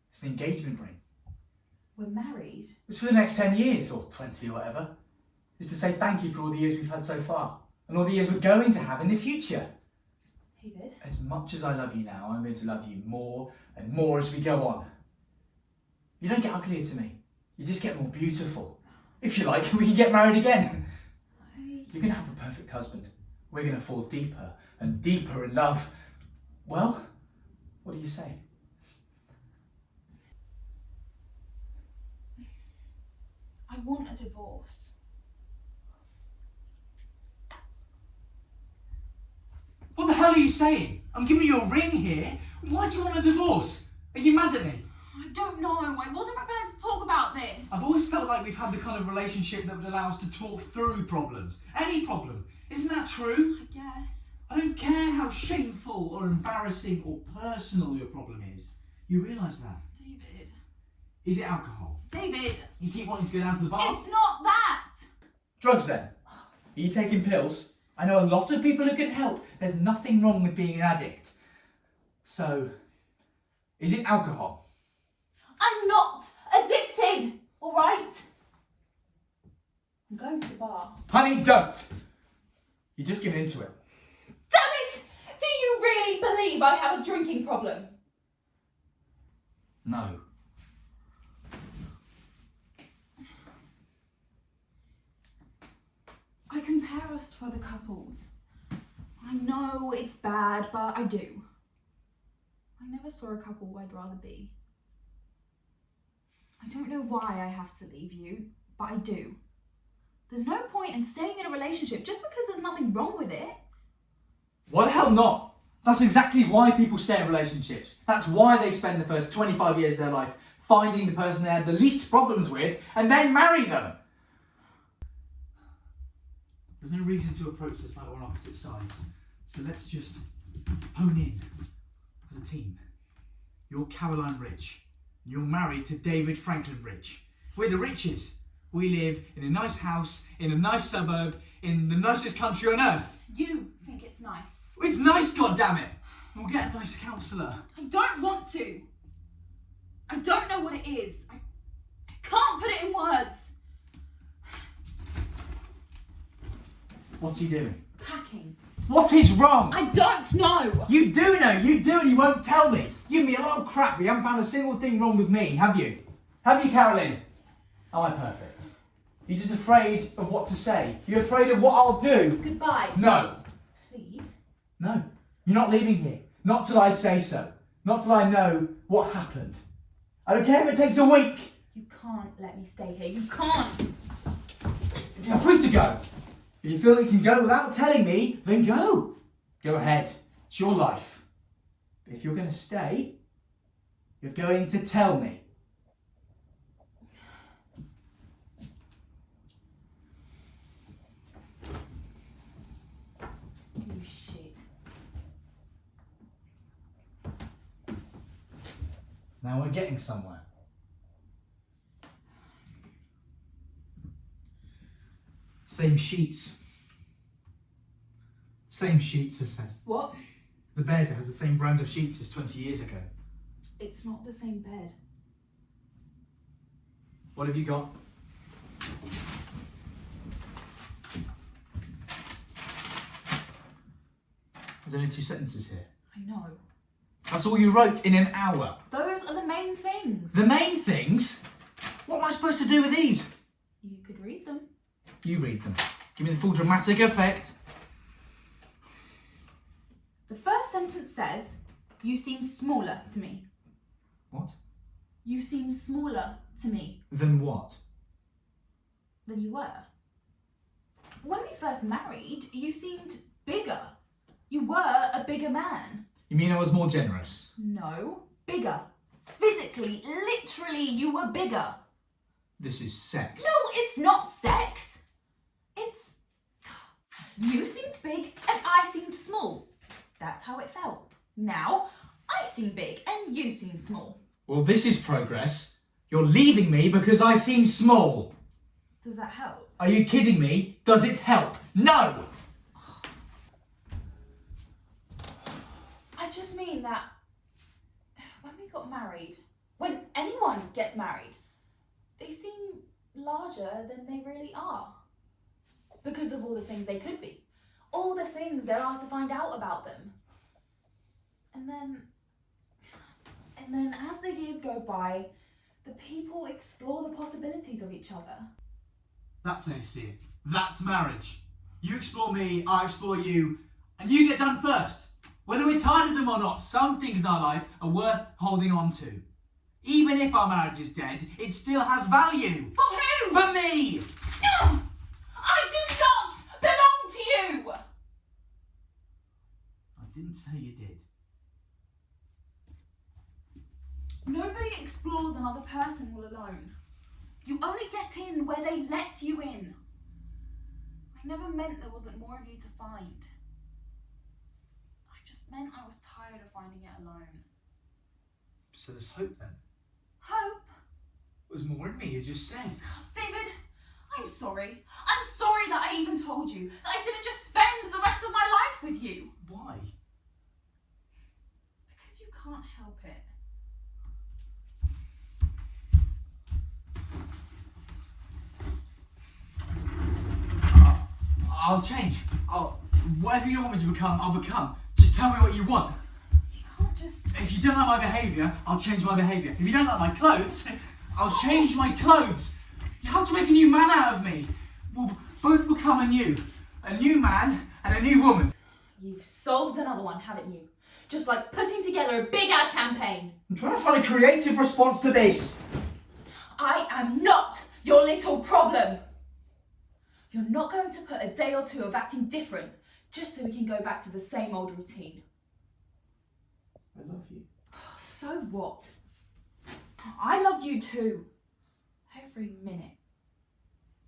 It's an engagement ring. We're married. It's for the next 10 years, or 20 or whatever. It's to say thank you for all the years we've had so far, and all the years we're going to have in the future. David? As much as I love you now, I'm going to love you more and more as we go on. You don't get uglier to me. You just get more beautiful. If you like, we can get married again. You're going to have a perfect husband. We're going to fall deeper and deeper in love. Well, what do you say? I want a divorce. What the hell are you saying? I'm giving you a ring here. Why do you want a divorce? Are you mad at me? I don't know. I wasn't prepared to talk about this. I've always felt like we've had the kind of relationship that would allow us to talk through problems. Any problem. Isn't that true? I guess. I don't care how shameful or embarrassing or personal your problem is. You realise that? David. Is it alcohol? David. You keep wanting to go down to the bar? It's not that. Drugs then? Are you taking pills? I know a lot of people who can help. There's nothing wrong with being an addict. So, is it alcohol? I'm not addicted, all right? I'm going to the bar. Honey, don't! You're just getting into it. Damn it! Do you really believe I have a drinking problem? No. I compare us to other couples. I know it's bad, but I do. I never saw a couple I'd rather be. I don't know why I have to leave you, but I do. There's no point in staying in a relationship just because there's nothing wrong with it. Why the hell not? That's exactly why people stay in relationships. That's why they spend the first 25 years of their life finding the person they had the least problems with and then marry them. There's no reason to approach this like we're on opposite sides. So let's just hone in as a team. You're Caroline Rich. And you're married to David Franklin Rich. We're the Riches. We live in a nice house, in a nice suburb, in the nicest country on earth. You think it's nice. It's nice, goddammit. We'll get a nice counsellor. I don't want to. I don't know what it is. I can't put it in words. What's he doing? Packing. What is wrong? I don't know. You do know, you do, and you won't tell me. You give me a lot of crap, but you haven't found a single thing wrong with me, have you? Have you, Caroline? Am I perfect? You're just afraid of what to say. You're afraid of what I'll do. Goodbye. No. Please. No. You're not leaving here. Not till I say so. Not till I know what happened. I don't care if it takes a week. You can't let me stay here. You can't. You're free to go. If you feel you can go without telling me, then go. Go ahead. It's your life. But if you're going to stay, you're going to tell me. You shit. Now we're getting somewhere. Same sheets. Same sheets, I said. What? The bed has the same brand of sheets as 20 years ago. It's not the same bed. What have you got? There's only 2 sentences here. I know. That's all you wrote in an hour. Those are the main things. The main things? What am I supposed to do with these? You could read them. You read them. Give me the full dramatic effect. The first sentence says, "You seem smaller to me." What? You seem smaller to me Then what? than you were. When we first married, you seemed bigger. You were a bigger man. You mean I was more generous? No, bigger. Physically, literally, you were bigger. This is sex. No, it's not sex. It's... You seemed big and I seemed small. That's how it felt. Now, I seem big and you seem small. Well, this is progress. You're leaving me because I seem small. Does that help? Are you kidding me? Does it help? No! I just mean that when we got married, when anyone gets married, they seem larger than they really are. Because of all the things they could be. All the things there are to find out about them. And then as the years go by, the people explore the possibilities of each other. That's how you see it. That's marriage. You explore me, I explore you, and you get done first. Whether we're tired of them or not, some things in our life are worth holding on to. Even if our marriage is dead, it still has value. For who? For me! No! I do not belong to you! I didn't say you did. Nobody explores another person all alone. You only get in where they let you in. I never meant there wasn't more of you to find. I just meant I was tired of finding it alone. So there's hope then? Hope? There's more in me, you just said. David, I'm sorry. I'm sorry that I even told you that I didn't just spend the rest of my life with you. Why? Because you can't help it. I'll change. Whatever you want me to become, I'll become. Just tell me what you want. You can't just... If you don't like my behaviour, I'll change my behaviour. If you don't like my clothes, I'll change my clothes. You have to make a new man out of me. We'll both become a new man and a new woman. You've solved another one, haven't you? Just like putting together a big ad campaign. I'm trying to find a creative response to this. I am not your little problem. You're not going to put a day or two of acting different just so we can go back to the same old routine. I love you. So what? I loved you too. Every minute.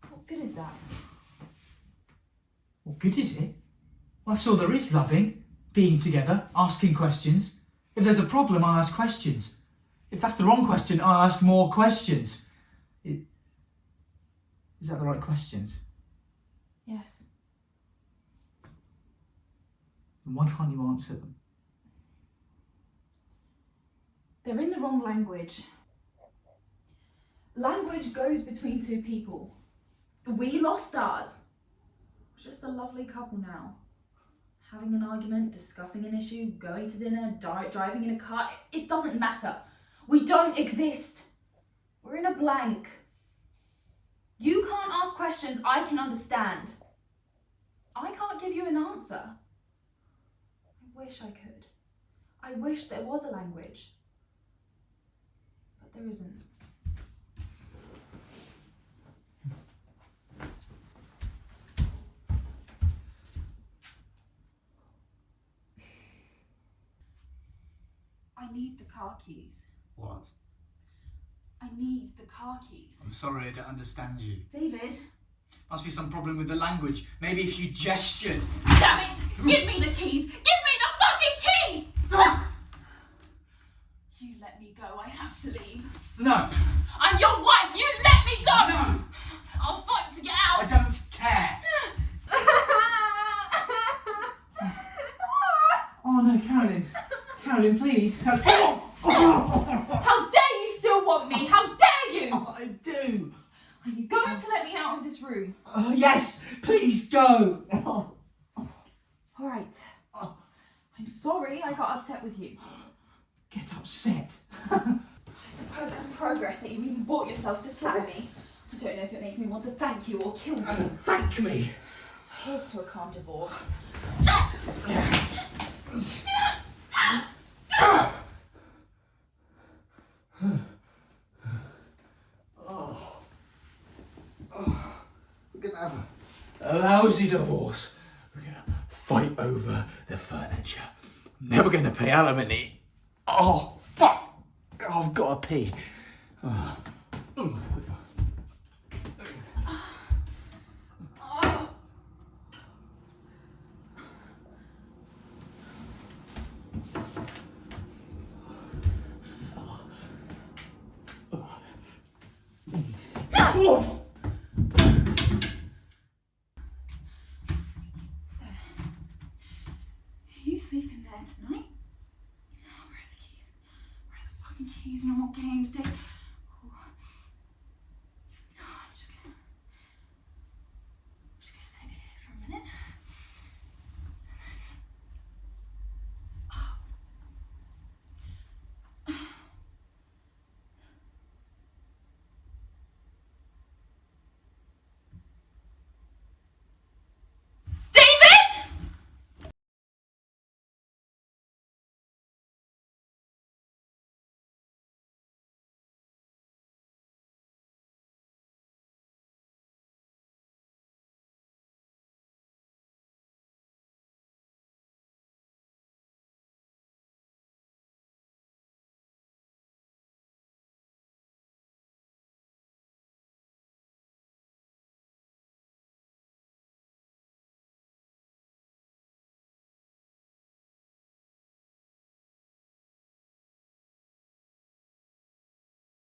What good is that? What good is it? Well, that's all there is, loving. Being together, asking questions. If there's a problem, I ask questions. If that's the wrong question, I ask more questions. Is that the right questions? Yes. Then why can't you answer them? They're in the wrong language. Language goes between two people. We lost ours. We're just a lovely couple now. Having an argument, discussing an issue, going to dinner, driving in a car, it doesn't matter. We don't exist. We're in a blank. You can't ask questions I can understand. I can't give you an answer. I wish I could. I wish there was a language. But there isn't. I need the car keys. What? I need the car keys. I'm sorry, I don't understand you. David. Must be some problem with the language. Maybe if you gestured. Damn it! Give me the keys! Give me the fucking keys! You let me go. I have to leave. No. I'm your wife. You let me go. No. I'll fight to get out. I don't care. Oh no, Carolyn. Carolyn, please. How dare you still want me? How dare you? I do. Are you going to let me out of this room? Yes, please go. All right. I'm sorry I got upset with you. Get upset. I suppose it's progress that you even brought yourself to slap me. I don't know if it makes me want to thank you or kill you. Thank me. Here's to a calm divorce. We're gonna have a lousy divorce. We're gonna fight over the furniture. Never gonna pay alimony. Oh, fuck! Oh, I've got to pee. Oh. Are you sleeping there tonight? Where are the keys? Where are the fucking keys? No more games, Dave.